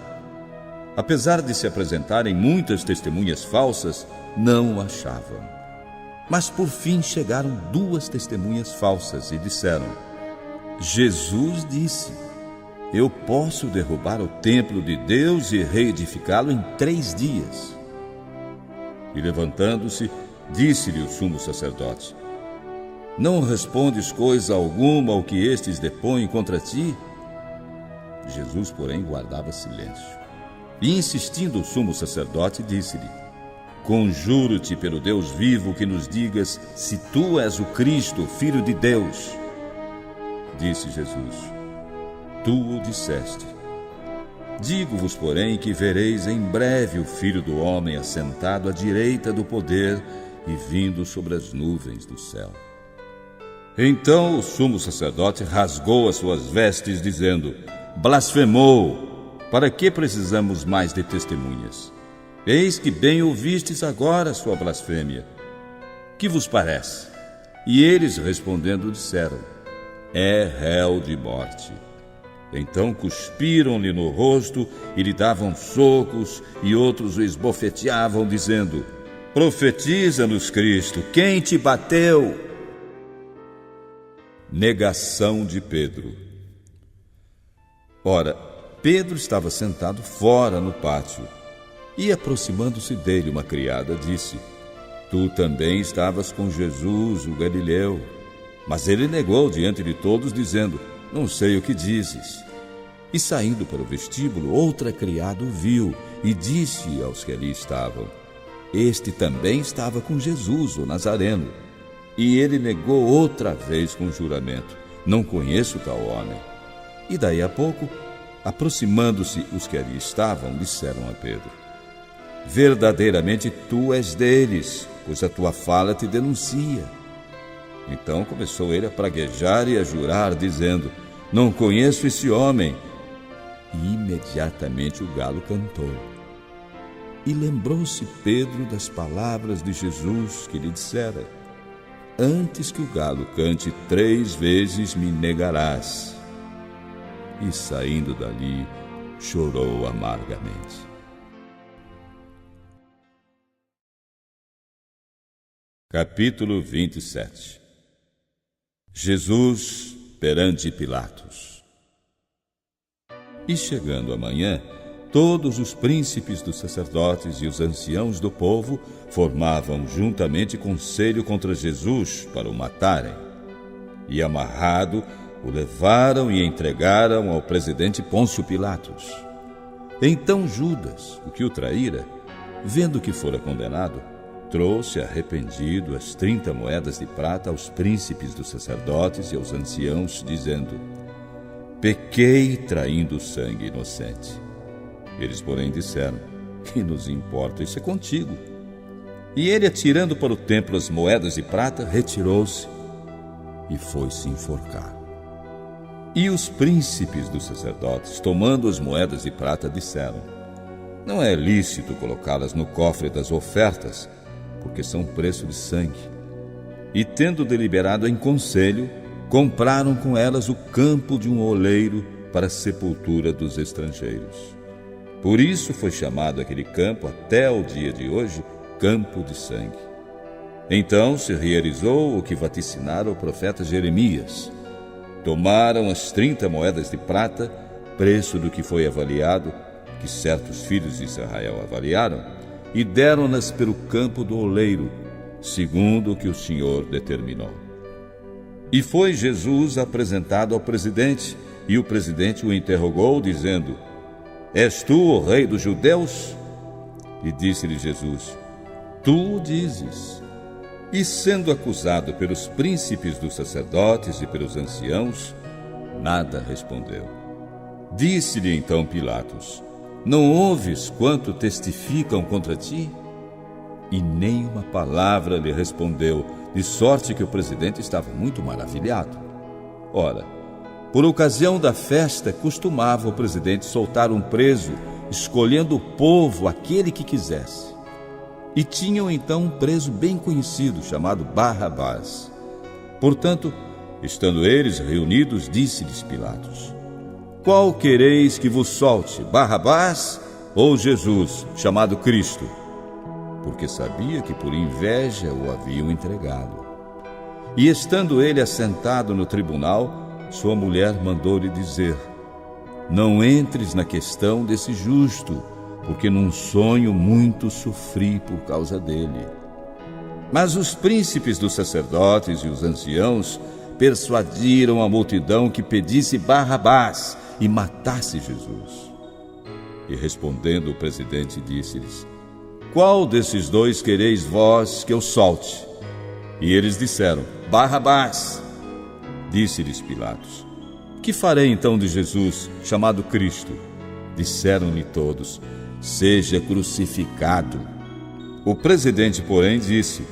Apesar de se apresentarem muitas testemunhas falsas, não o achavam. Mas por fim chegaram 2 testemunhas falsas e disseram: Jesus disse: eu posso derrubar o templo de Deus e reedificá-lo em 3 dias. E levantando-se, disse-lhe o sumo sacerdote: não respondes coisa alguma ao que estes depõem contra ti? Jesus, porém, guardava silêncio. E insistindo o sumo sacerdote, disse-lhe: conjuro-te pelo Deus vivo que nos digas se tu és o Cristo, Filho de Deus. Disse Jesus: tu o disseste. Digo-vos, porém, que vereis em breve o Filho do Homem assentado à direita do poder e vindo sobre as nuvens do céu. Então o sumo sacerdote rasgou as suas vestes, dizendo: blasfemou! Para que precisamos mais de testemunhas? Eis que bem ouvistes agora a sua blasfêmia. Que vos parece? E eles, respondendo, disseram: é réu de morte. Então cuspiram-lhe no rosto e lhe davam socos, e outros o esbofeteavam, dizendo: profetiza-nos, Cristo, quem te bateu? Negação de Pedro. Ora, Pedro estava sentado fora no pátio, e aproximando-se dele uma criada disse: tu também estavas com Jesus, o Galileu. Mas ele negou diante de todos, dizendo: não sei o que dizes. E saindo para o vestíbulo, outra criada o viu e disse aos que ali estavam: este também estava com Jesus, o Nazareno. E ele negou outra vez com juramento: não conheço tal homem. E daí a pouco, aproximando-se os que ali estavam, disseram a Pedro: verdadeiramente tu és deles, pois a tua fala te denuncia. Então começou ele a praguejar e a jurar, dizendo: não conheço esse homem. E imediatamente o galo cantou. E lembrou-se Pedro das palavras de Jesus que lhe dissera: antes que o galo cante 3 vezes me negarás. E saindo dali, chorou amargamente. Capítulo 27. Jesus perante Pilatos. E chegando a manhã, todos os príncipes dos sacerdotes e os anciãos do povo formavam juntamente conselho contra Jesus para o matarem. E amarrado, o levaram e entregaram ao presidente Pôncio Pilatos. Então Judas, o que o traíra, vendo que fora condenado, trouxe arrependido as 30 moedas de prata aos príncipes dos sacerdotes e aos anciãos, dizendo: pequei traindo sangue inocente. Eles, porém, disseram: que nos importa, isso é contigo. E ele, atirando para o templo as moedas de prata, retirou-se e foi-se enforcar. E os príncipes dos sacerdotes, tomando as moedas de prata, disseram: não é lícito colocá-las no cofre das ofertas, porque são preço de sangue. E tendo deliberado em conselho, compraram com elas o campo de um oleiro para a sepultura dos estrangeiros. Por isso foi chamado aquele campo até o dia de hoje Campo de Sangue. Então se realizou o que vaticinara o profeta Jeremias. Tomaram as 30 moedas de prata, preço do que foi avaliado, que certos filhos de Israel avaliaram, e deram-nas pelo campo do oleiro, segundo o que o Senhor determinou. E foi Jesus apresentado ao presidente, e o presidente o interrogou, dizendo: és tu o rei dos judeus? E disse-lhe Jesus: tu o dizes. E sendo acusado pelos príncipes dos sacerdotes e pelos anciãos, nada respondeu. Disse-lhe então Pilatos: não ouves quanto testificam contra ti? E nem uma palavra lhe respondeu, de sorte que o presidente estava muito maravilhado. Ora, por ocasião da festa, costumava o presidente soltar um preso, escolhendo o povo aquele que quisesse. E tinham então um preso bem conhecido, chamado Barrabás. Portanto, estando eles reunidos, disse-lhes Pilatos: qual quereis que vos solte, Barrabás ou Jesus, chamado Cristo? porque sabia que por inveja o haviam entregado. E estando ele assentado no tribunal, sua mulher mandou-lhe dizer: não entres na questão desse justo, porque num sonho muito sofri por causa dele. Mas os príncipes dos sacerdotes e os anciãos persuadiram a multidão que pedisse Barrabás e matasse Jesus. E respondendo o presidente, disse-lhes: qual desses dois quereis vós que eu solte? E eles disseram: Barrabás. Disse-lhes Pilatos: que farei então de Jesus, chamado Cristo? Disseram-lhe todos: seja crucificado. O presidente, porém, disse: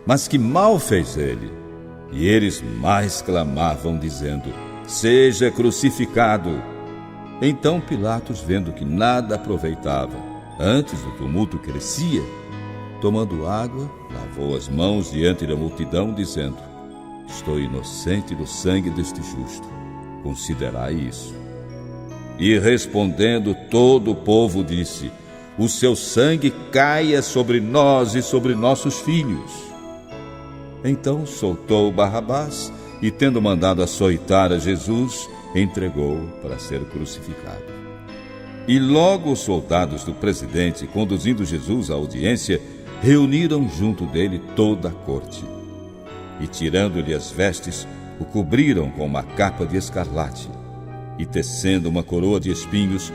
mas que mal fez ele? E eles mais clamavam, dizendo: seja crucificado. Então Pilatos, vendo que nada aproveitava, antes o tumulto crescia, tomando água, lavou as mãos diante da multidão, dizendo: estou inocente do sangue deste justo, considerai isso. E respondendo todo o povo disse: o seu sangue caia sobre nós e sobre nossos filhos. Então soltou Barrabás e, tendo mandado açoitar a Jesus, entregou-o para ser crucificado. E logo os soldados do presidente, conduzindo Jesus à audiência, reuniram junto dele toda a corte. E tirando-lhe as vestes, o cobriram com uma capa de escarlate, e tecendo uma coroa de espinhos,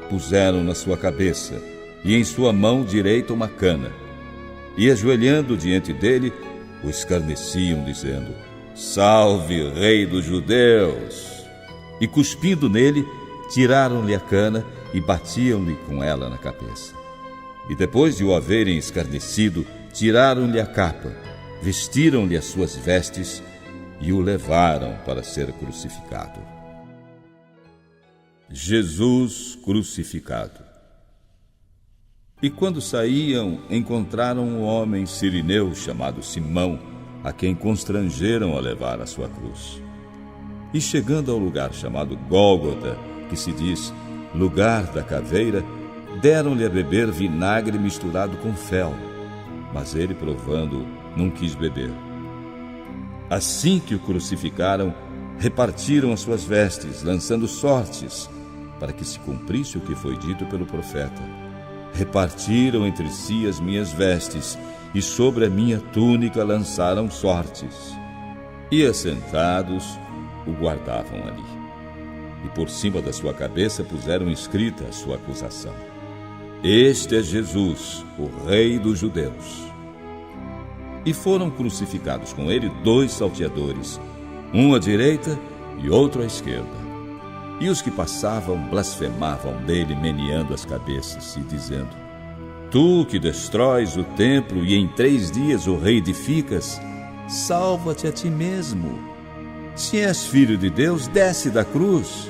puseram na sua cabeça, e em sua mão direita uma cana. E ajoelhando diante dele, o escarneciam, dizendo: salve, rei dos judeus! E cuspindo nele, tiraram-lhe a cana e batiam-lhe com ela na cabeça. E depois de o haverem escarnecido, tiraram-lhe a capa, vestiram-lhe as suas vestes e o levaram para ser crucificado. Jesus crucificado. E quando saíam, encontraram um homem cirineu chamado Simão, a quem constrangeram a levar a sua cruz. E chegando ao lugar chamado Gólgota, que se diz lugar da caveira, deram-lhe a beber vinagre misturado com fel, mas ele, provando, não quis beber. Assim que o crucificaram, repartiram as suas vestes, lançando sortes, para que se cumprisse o que foi dito pelo profeta: repartiram entre si as minhas vestes, e sobre a minha túnica lançaram sortes. E assentados, o guardavam ali. E por cima da sua cabeça puseram escrita a sua acusação: este é Jesus, o Rei dos Judeus. E foram crucificados com ele 2 salteadores, um à direita e outro à esquerda. E os que passavam blasfemavam dele, meneando as cabeças e dizendo: tu que destróis o templo e em 3 dias o reedificas, salva-te a ti mesmo. Se és filho de Deus, desce da cruz.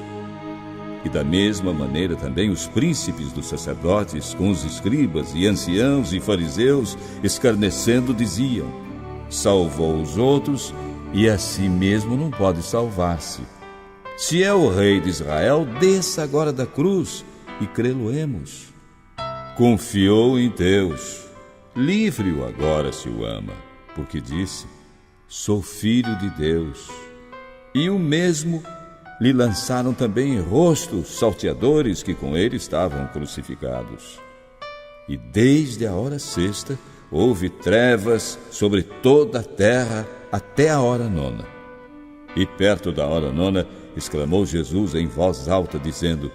E da mesma maneira também os príncipes dos sacerdotes, com os escribas e anciãos e fariseus, escarnecendo, diziam: salvou os outros e a si mesmo não pode salvar-se. Se é o rei de Israel, desça agora da cruz e crê-lo-emos. Confiou em Deus, livre-o agora se o ama, porque disse: sou filho de Deus. E o mesmo lhe lançaram também em rosto os salteadores que com ele estavam crucificados. E desde a hora sexta houve trevas sobre toda a terra até a hora 9. E perto da hora 9 exclamou Jesus em voz alta, dizendo: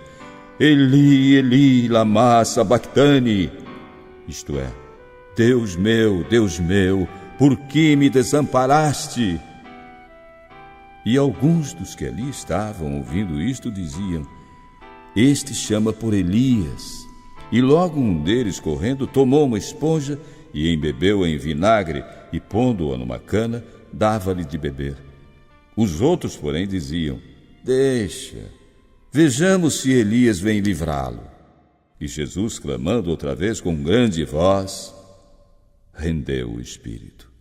Eli, Eli, lama sabactani, isto é, Deus meu, por que me desamparaste? E alguns dos que ali estavam ouvindo isto diziam: este chama por Elias. E logo um deles, correndo, tomou uma esponja e embebeu-a em vinagre e, pondo-a numa cana, dava-lhe de beber. Os outros, porém, diziam: deixa, vejamos se Elias vem livrá-lo. E Jesus, clamando outra vez com grande voz, rendeu o espírito.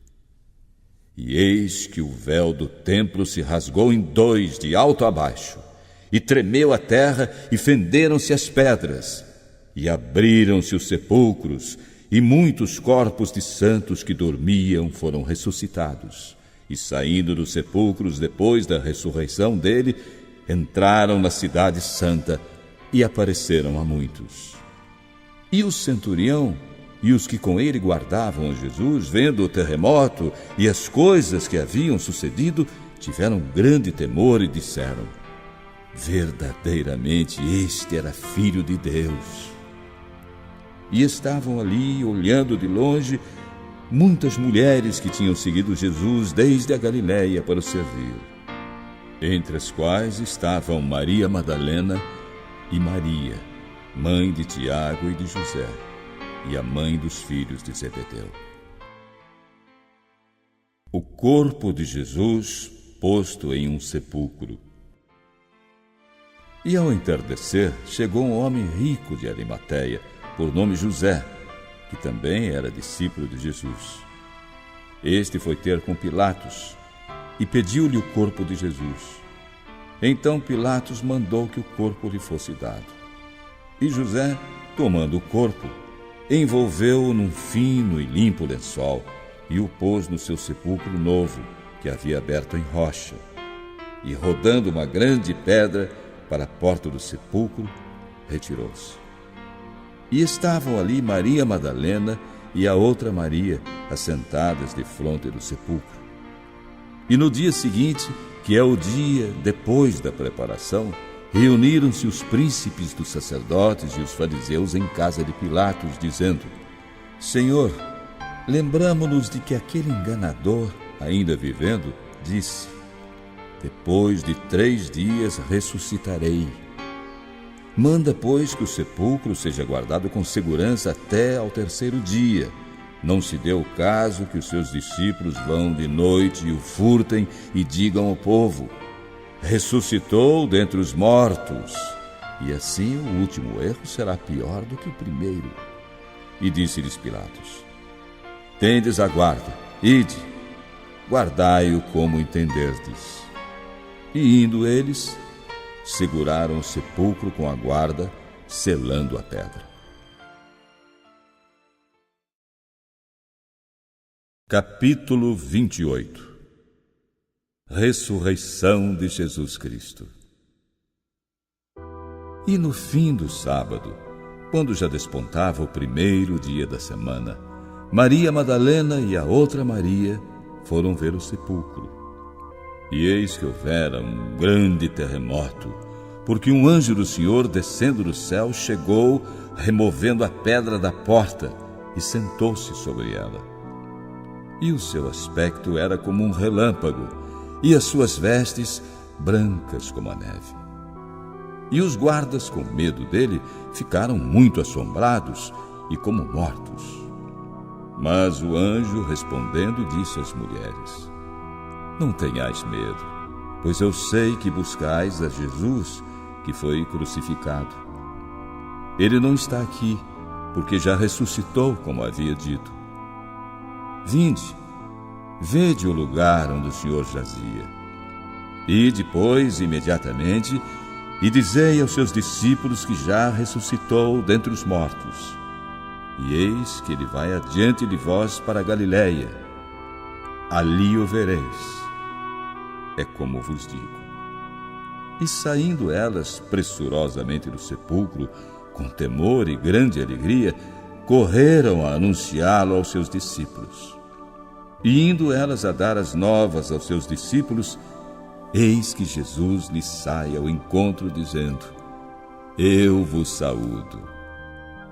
E eis que o véu do templo se rasgou em 2, de alto a baixo, e tremeu a terra, e fenderam-se as pedras, e abriram-se os sepulcros, e muitos corpos de santos que dormiam foram ressuscitados. E saindo dos sepulcros depois da ressurreição dele, entraram na cidade santa e apareceram a muitos. E o centurião e os que com ele guardavam a Jesus, vendo o terremoto e as coisas que haviam sucedido, tiveram grande temor e disseram: verdadeiramente este era Filho de Deus. E estavam ali, olhando de longe, muitas mulheres que tinham seguido Jesus desde a Galiléia para o servir, entre as quais estavam Maria Madalena e Maria, mãe de Tiago e de José, e a mãe dos filhos de Zebedeu. O corpo de Jesus posto em um sepulcro. E ao entardecer, chegou um homem rico de Arimateia, por nome José, que também era discípulo de Jesus. Este foi ter com Pilatos e pediu-lhe o corpo de Jesus. Então Pilatos mandou que o corpo lhe fosse dado. E José, tomando o corpo, envolveu-o num fino e limpo lençol e o pôs no seu sepulcro novo, que havia aberto em rocha. E rodando uma grande pedra para a porta do sepulcro, retirou-se. E estavam ali Maria Madalena e a outra Maria, assentadas defronte do sepulcro. E no dia seguinte, que é o dia depois da preparação, reuniram-se os príncipes dos sacerdotes e os fariseus em casa de Pilatos, dizendo: Senhor, lembramo-nos de que aquele enganador, ainda vivendo, disse: depois de 3 dias ressuscitarei. Manda, pois, que o sepulcro seja guardado com segurança até ao 3º dia. Não se dê o caso que os seus discípulos vão de noite e o furtem e digam ao povo: ressuscitou dentre os mortos. E assim o último erro será pior do que o primeiro. E disse-lhes Pilatos: tendes a guarda, ide, guardai-o como entenderdes. E indo eles, seguraram o sepulcro com a guarda, selando a pedra. Capítulo 28. Ressurreição de Jesus Cristo. E no fim do sábado, quando já despontava o 1º dia da semana, Maria Madalena e a outra Maria foram ver o sepulcro. E eis que houvera um grande terremoto, porque um anjo do Senhor, descendo do céu, chegou, removendo a pedra da porta, e sentou-se sobre ela. E o seu aspecto era como um relâmpago, e as suas vestes brancas como a neve. E os guardas, com medo dele, ficaram muito assombrados e como mortos. Mas o anjo, respondendo, disse às mulheres: não tenhais medo, pois eu sei que buscais a Jesus, que foi crucificado. Ele não está aqui, porque já ressuscitou, como havia dito. Vinde, vede o lugar onde o Senhor jazia. E depois, imediatamente, e dizei aos seus discípulos que já ressuscitou dentre os mortos. E eis que ele vai adiante de vós para a Galiléia. Ali o vereis. É como vos digo. E saindo elas pressurosamente do sepulcro, com temor e grande alegria, correram a anunciá-lo aos seus discípulos. E indo elas a dar as novas aos seus discípulos, eis que Jesus lhes sai ao encontro, dizendo: eu vos saúdo.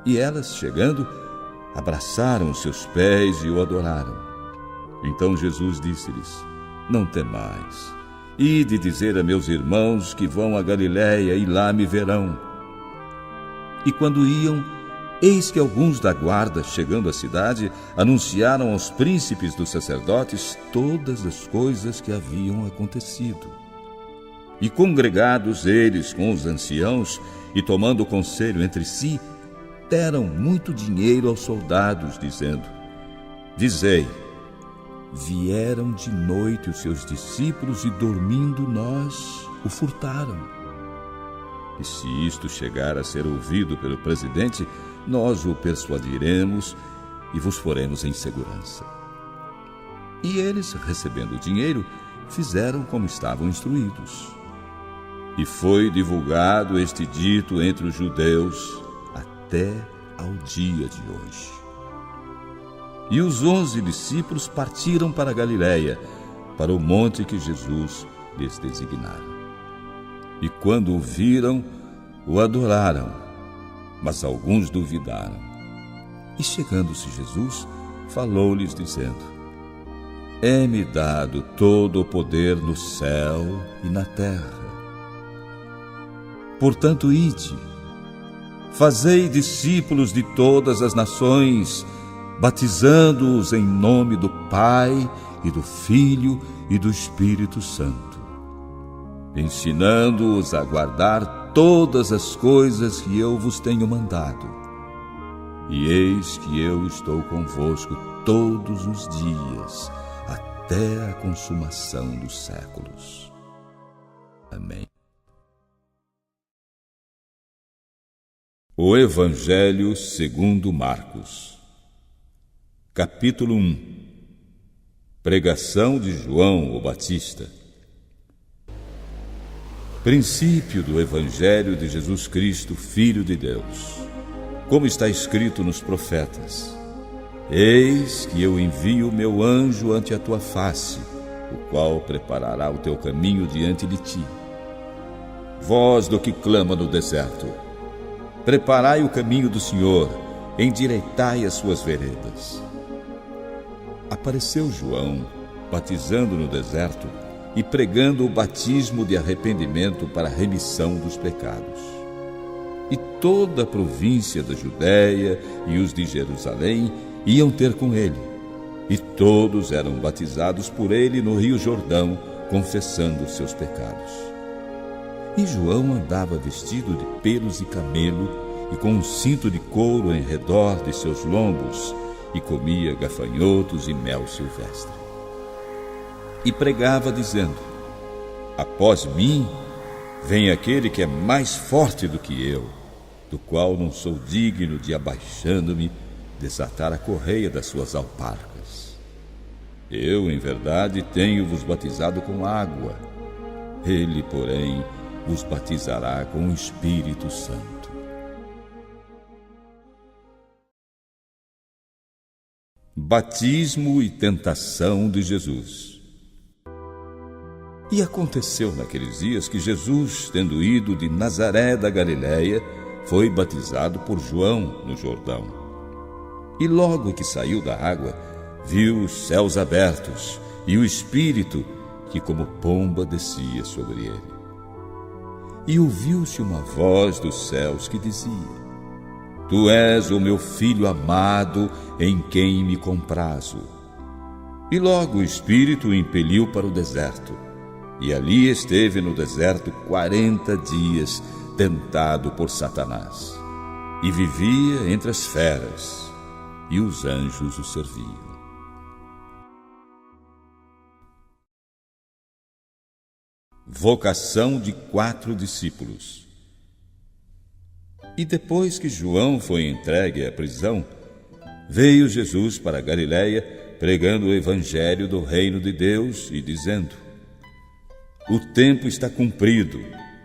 E elas, chegando, abraçaram os seus pés e o adoraram. Então Jesus disse-lhes: não temais. Ide dizer a meus irmãos que vão a Galiléia e lá me verão. E quando iam, eis que alguns da guarda, chegando à cidade, anunciaram aos príncipes dos sacerdotes todas as coisas que haviam acontecido. E congregados eles com os anciãos, e tomando conselho entre si, deram muito dinheiro aos soldados, dizendo: dizei, vieram de noite os seus discípulos e, dormindo nós, o furtaram. E se isto chegar a ser ouvido pelo presidente, nós o persuadiremos e vos poremos em segurança. E eles, recebendo o dinheiro, fizeram como estavam instruídos. E foi divulgado este dito entre os judeus até ao dia de hoje. E os 11 discípulos partiram para a Galiléia, para o monte que Jesus lhes designara. E quando o viram, o adoraram, mas alguns duvidaram. E chegando-se Jesus, falou-lhes dizendo: É-me dado todo o poder no céu e na terra. Portanto, ide, fazei discípulos de todas as nações, batizando-os em nome do Pai e do Filho e do Espírito Santo, ensinando-os a guardar todas as coisas que eu vos tenho mandado. E eis que eu estou convosco todos os dias, até a consumação dos séculos. Amém. O Evangelho segundo Marcos. Capítulo 1. Pregação de João o Batista. Princípio do Evangelho de Jesus Cristo, Filho de Deus. Como está escrito nos profetas: Eis que eu envio o meu anjo ante a tua face, o qual preparará o teu caminho diante de ti. Voz do que clama no deserto: Preparai o caminho do Senhor, endireitai as suas veredas. Apareceu João, batizando no deserto e pregando o batismo de arrependimento para a remissão dos pecados. E toda a província da Judéia e os de Jerusalém iam ter com ele, e todos eram batizados por ele no rio Jordão, confessando os seus pecados. E João andava vestido de pelos de camelo e com um cinto de couro em redor de seus lombos, e comia gafanhotos e mel silvestre. E pregava dizendo: Após mim vem aquele que é mais forte do que eu, do qual não sou digno de, abaixando-me, desatar a correia das suas alparcas. Eu, em verdade, tenho-vos batizado com água. Ele, porém, vos batizará com o Espírito Santo. Batismo e tentação de Jesus. E aconteceu naqueles dias que Jesus, tendo ido de Nazaré da Galiléia, foi batizado por João no Jordão. E logo que saiu da água, viu os céus abertos e o Espírito, que como pomba descia sobre ele. E ouviu-se uma voz dos céus que dizia: Tu és o meu Filho amado, em quem me comprazo. E logo o Espírito o impeliu para o deserto, e ali esteve no deserto 40 dias, tentado por Satanás. E vivia entre as feras, e os anjos o serviam. Vocação de 4 discípulos. E depois que João foi entregue à prisão, veio Jesus para a Galiléia, pregando o evangelho do reino de Deus e dizendo: O tempo está cumprido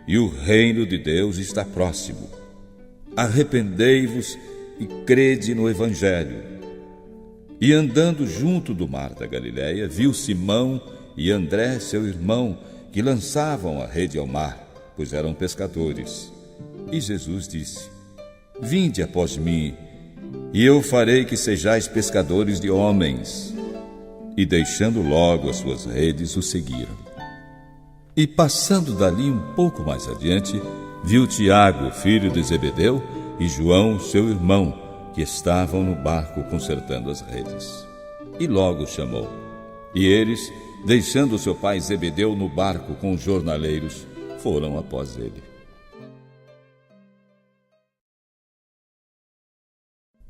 e o reino de Deus está próximo. Arrependei-vos e crede no evangelho. E andando junto do mar da Galiléia, viu Simão e André, seu irmão, que lançavam a rede ao mar, pois eram pescadores. E Jesus disse: Vinde após mim, e eu farei que sejais pescadores de homens. E deixando logo as suas redes, o seguiram. E passando dali um pouco mais adiante, viu Tiago, filho de Zebedeu, e João, seu irmão, que estavam no barco consertando as redes. E logo o chamou. E eles, deixando seu pai Zebedeu no barco com os jornaleiros, foram após ele.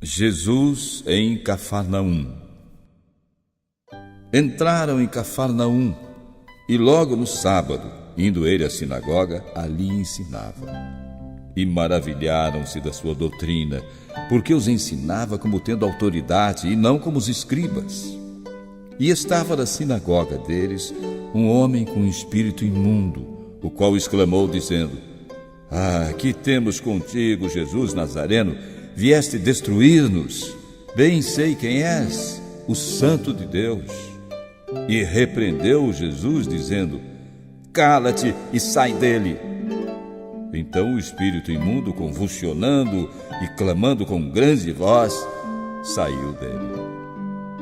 Jesus em Cafarnaum. Entraram em Cafarnaum, e logo no sábado, indo ele à sinagoga, ali ensinava. e maravilharam-se da sua doutrina, porque os ensinava como tendo autoridade e não como os escribas. E estava na sinagoga deles um homem com um espírito imundo, o qual exclamou dizendo: que temos contigo, Jesus Nazareno? Vieste destruir-nos? Bem sei quem és, o Santo de Deus. E repreendeu Jesus, dizendo: cala-te e sai dele. Então o espírito imundo, convulsionando e clamando com grande voz, saiu dele.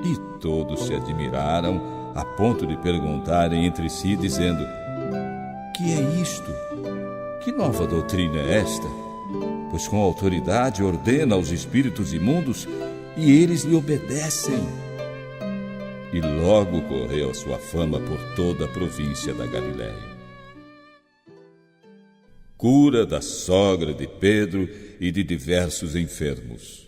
E todos se admiraram, a ponto de perguntarem entre si, dizendo: que é isto? Que nova doutrina é esta? Pois com autoridade ordena aos espíritos imundos e eles lhe obedecem. E logo correu a sua fama por toda a província da Galiléia. Cura da sogra de Pedro e de diversos enfermos.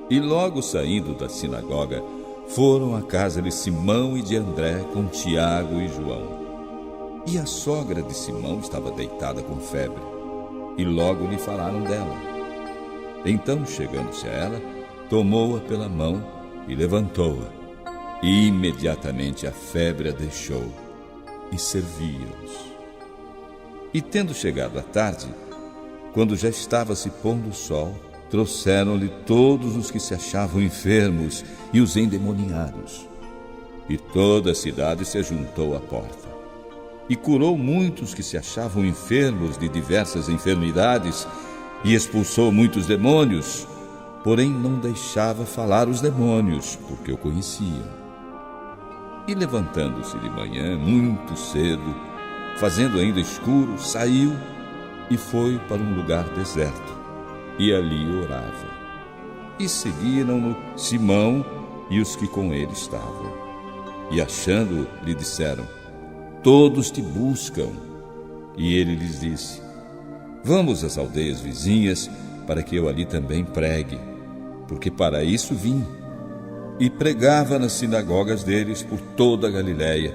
E logo saindo da sinagoga, foram à casa de Simão e de André com Tiago e João. E a sogra de Simão estava deitada com febre, e logo lhe falaram dela. Então, chegando-se a ela, tomou-a pela mão e levantou-a. E imediatamente a febre a deixou, e servia-os. E tendo chegado a tarde, quando já estava se pondo o sol, trouxeram-lhe todos os que se achavam enfermos e os endemoniados. E toda a cidade se ajuntou à porta. E curou muitos que se achavam enfermos de diversas enfermidades, e expulsou muitos demônios, porém não deixava falar os demônios, porque o conheciam. E levantando-se de manhã, muito cedo, fazendo ainda escuro, saiu e foi para um lugar deserto, e ali orava. E seguiram-no Simão e os que com ele estavam. E achando-o, lhe disseram: todos te buscam. E ele lhes disse: vamos às aldeias vizinhas, para que eu ali também pregue, porque para isso vim. E pregava nas sinagogas deles por toda a Galiléia,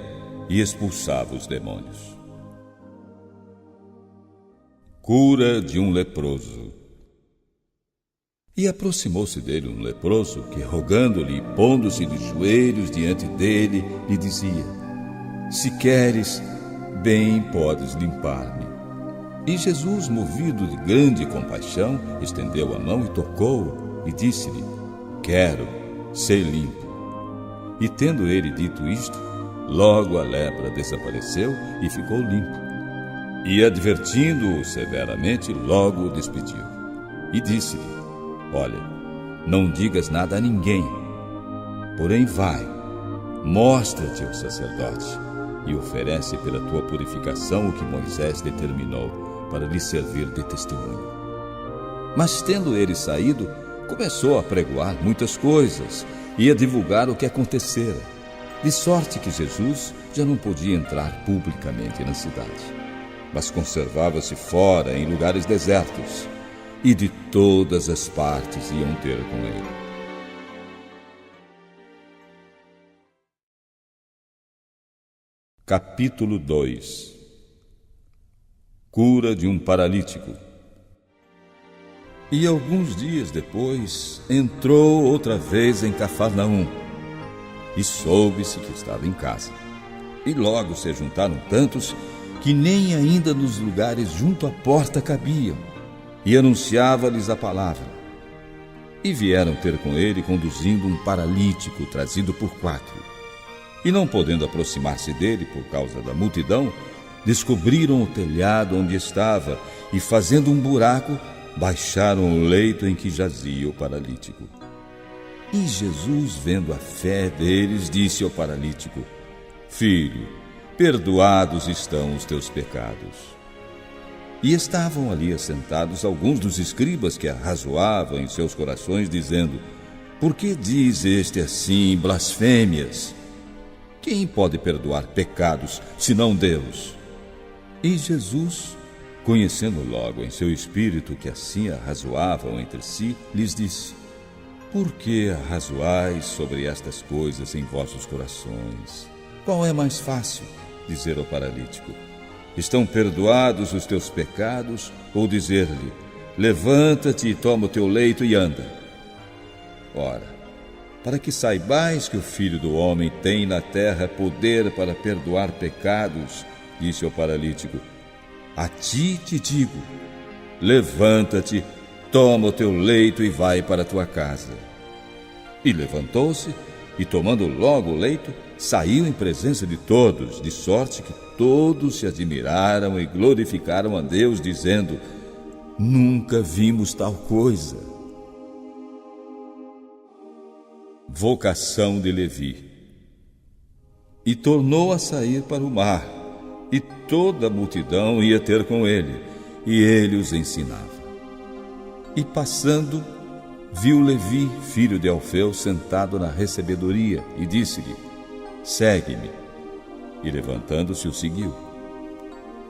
e expulsava os demônios. Cura de um leproso. E aproximou-se dele um leproso, que rogando-lhe e pondo-se de joelhos diante dele, lhe dizia: se queres, bem podes limpar-me. E Jesus, movido de grande compaixão, estendeu a mão e tocou-o, e disse-lhe: quero, ser limpo. E tendo ele dito isto, logo a lepra desapareceu e ficou limpo. E advertindo-o severamente, logo o despediu. E disse-lhe: olha, não digas nada a ninguém, porém vai, mostra-te ao sacerdote e oferece pela tua purificação o que Moisés determinou, para lhe servir de testemunho. Mas tendo ele saído, começou a pregoar muitas coisas e a divulgar o que acontecera, de sorte que Jesus já não podia entrar publicamente na cidade, mas conservava-se fora em lugares desertos, e de todas as partes iam ter com ele. Capítulo 2. Cura de um paralítico. E alguns dias depois, entrou outra vez em Cafarnaum, e soube-se que estava em casa. E logo se juntaram tantos, que nem ainda nos lugares junto à porta cabiam, e anunciava-lhes a palavra. E vieram ter com ele, conduzindo um paralítico, trazido por 4. E não podendo aproximar-se dele por causa da multidão, descobriram o telhado onde estava, e fazendo um buraco, baixaram o leito em que jazia o paralítico. E Jesus, vendo a fé deles, disse ao paralítico: filho, perdoados estão os teus pecados. E estavam ali assentados alguns dos escribas que arrazoavam em seus corações, dizendo: por que diz este assim blasfêmias? Quem pode perdoar pecados, senão Deus? E Jesus, conhecendo logo em seu espírito que assim arrazoavam entre si, lhes disse: por que arrazoais sobre estas coisas em vossos corações? Qual é mais fácil? Dizer ao paralítico: estão perdoados os teus pecados, ou dizer-lhe: levanta-te e toma o teu leito e anda? Ora, para que saibais que o Filho do Homem tem na terra poder para perdoar pecados, disse ao paralítico: a ti te digo, levanta-te, toma o teu leito e vai para a tua casa. E levantou-se, e tomando logo o leito, saiu em presença de todos, de sorte que todos se admiraram e glorificaram a Deus, dizendo: nunca vimos tal coisa. Vocação de Levi. E tornou a sair para o mar, e toda a multidão ia ter com ele, e ele os ensinava. E passando, viu Levi, filho de Alfeu, sentado na recebedoria, e disse-lhe: segue-me. E levantando-se o seguiu.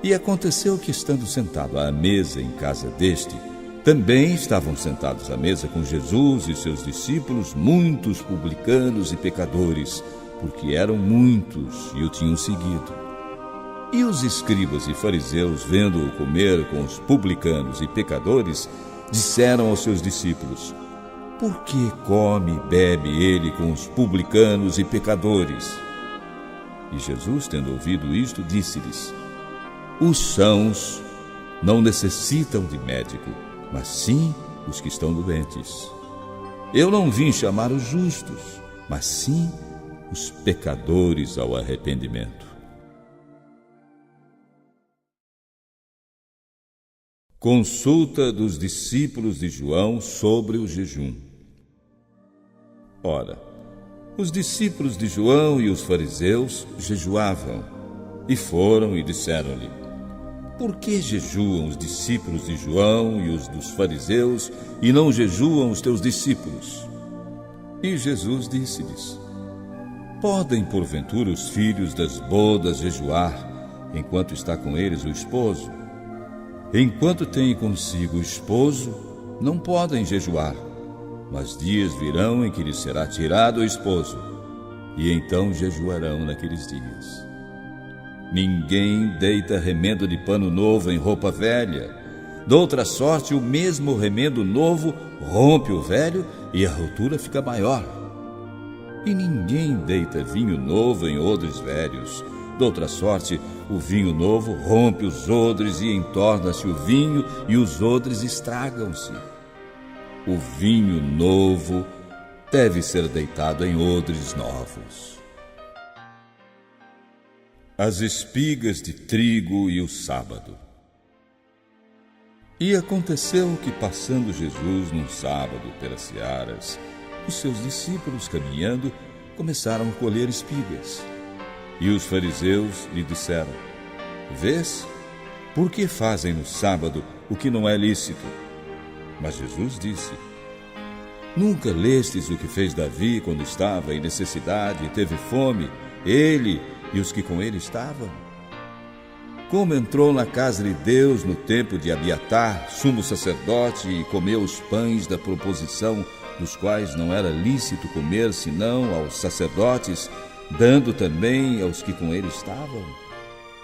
E aconteceu que, estando sentado à mesa em casa deste, também estavam sentados à mesa com Jesus e seus discípulos muitos publicanos e pecadores, porque eram muitos e o tinham seguido. E os escribas e fariseus, vendo-o comer com os publicanos e pecadores, disseram aos seus discípulos: por que come e bebe ele com os publicanos e pecadores? E Jesus, tendo ouvido isto, disse-lhes: os sãos não necessitam de médico, mas sim os que estão doentes. Eu não vim chamar os justos, mas sim os pecadores ao arrependimento. Consulta dos discípulos de João sobre o jejum. Ora, os discípulos de João e os fariseus jejuavam, e foram e disseram-lhe: por que jejuam os discípulos de João e os dos fariseus, e não jejuam os teus discípulos? E Jesus disse-lhes: podem porventura os filhos das bodas jejuar, enquanto está com eles o esposo? Enquanto têm consigo o esposo, não podem jejuar, mas dias virão em que lhes será tirado o esposo, e então jejuarão naqueles dias. Ninguém deita remendo de pano novo em roupa velha. Doutra sorte, o mesmo remendo novo rompe o velho e a rotura fica maior. E ninguém deita vinho novo em odres velhos. Doutra sorte, o vinho novo rompe os odres e entorna-se o vinho, e os odres estragam-se. O vinho novo deve ser deitado em odres novos. As espigas de trigo e o sábado. E aconteceu que, passando Jesus num sábado pelas searas, os seus discípulos, caminhando, começaram a colher espigas. E os fariseus lhe disseram: vês, por que fazem no sábado o que não é lícito? Mas Jesus disse: nunca lestes o que fez Davi quando estava em necessidade e teve fome, ele e os que com ele estavam? Como entrou na casa de Deus no tempo de Abiatar, sumo sacerdote, e comeu os pães da proposição, dos quais não era lícito comer senão aos sacerdotes, dando também aos que com ele estavam?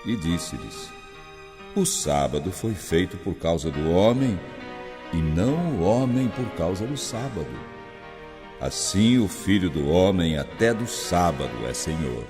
E disse-lhes: o sábado foi feito por causa do homem, e não o homem por causa do sábado. Assim o Filho do Homem até do sábado é Senhor.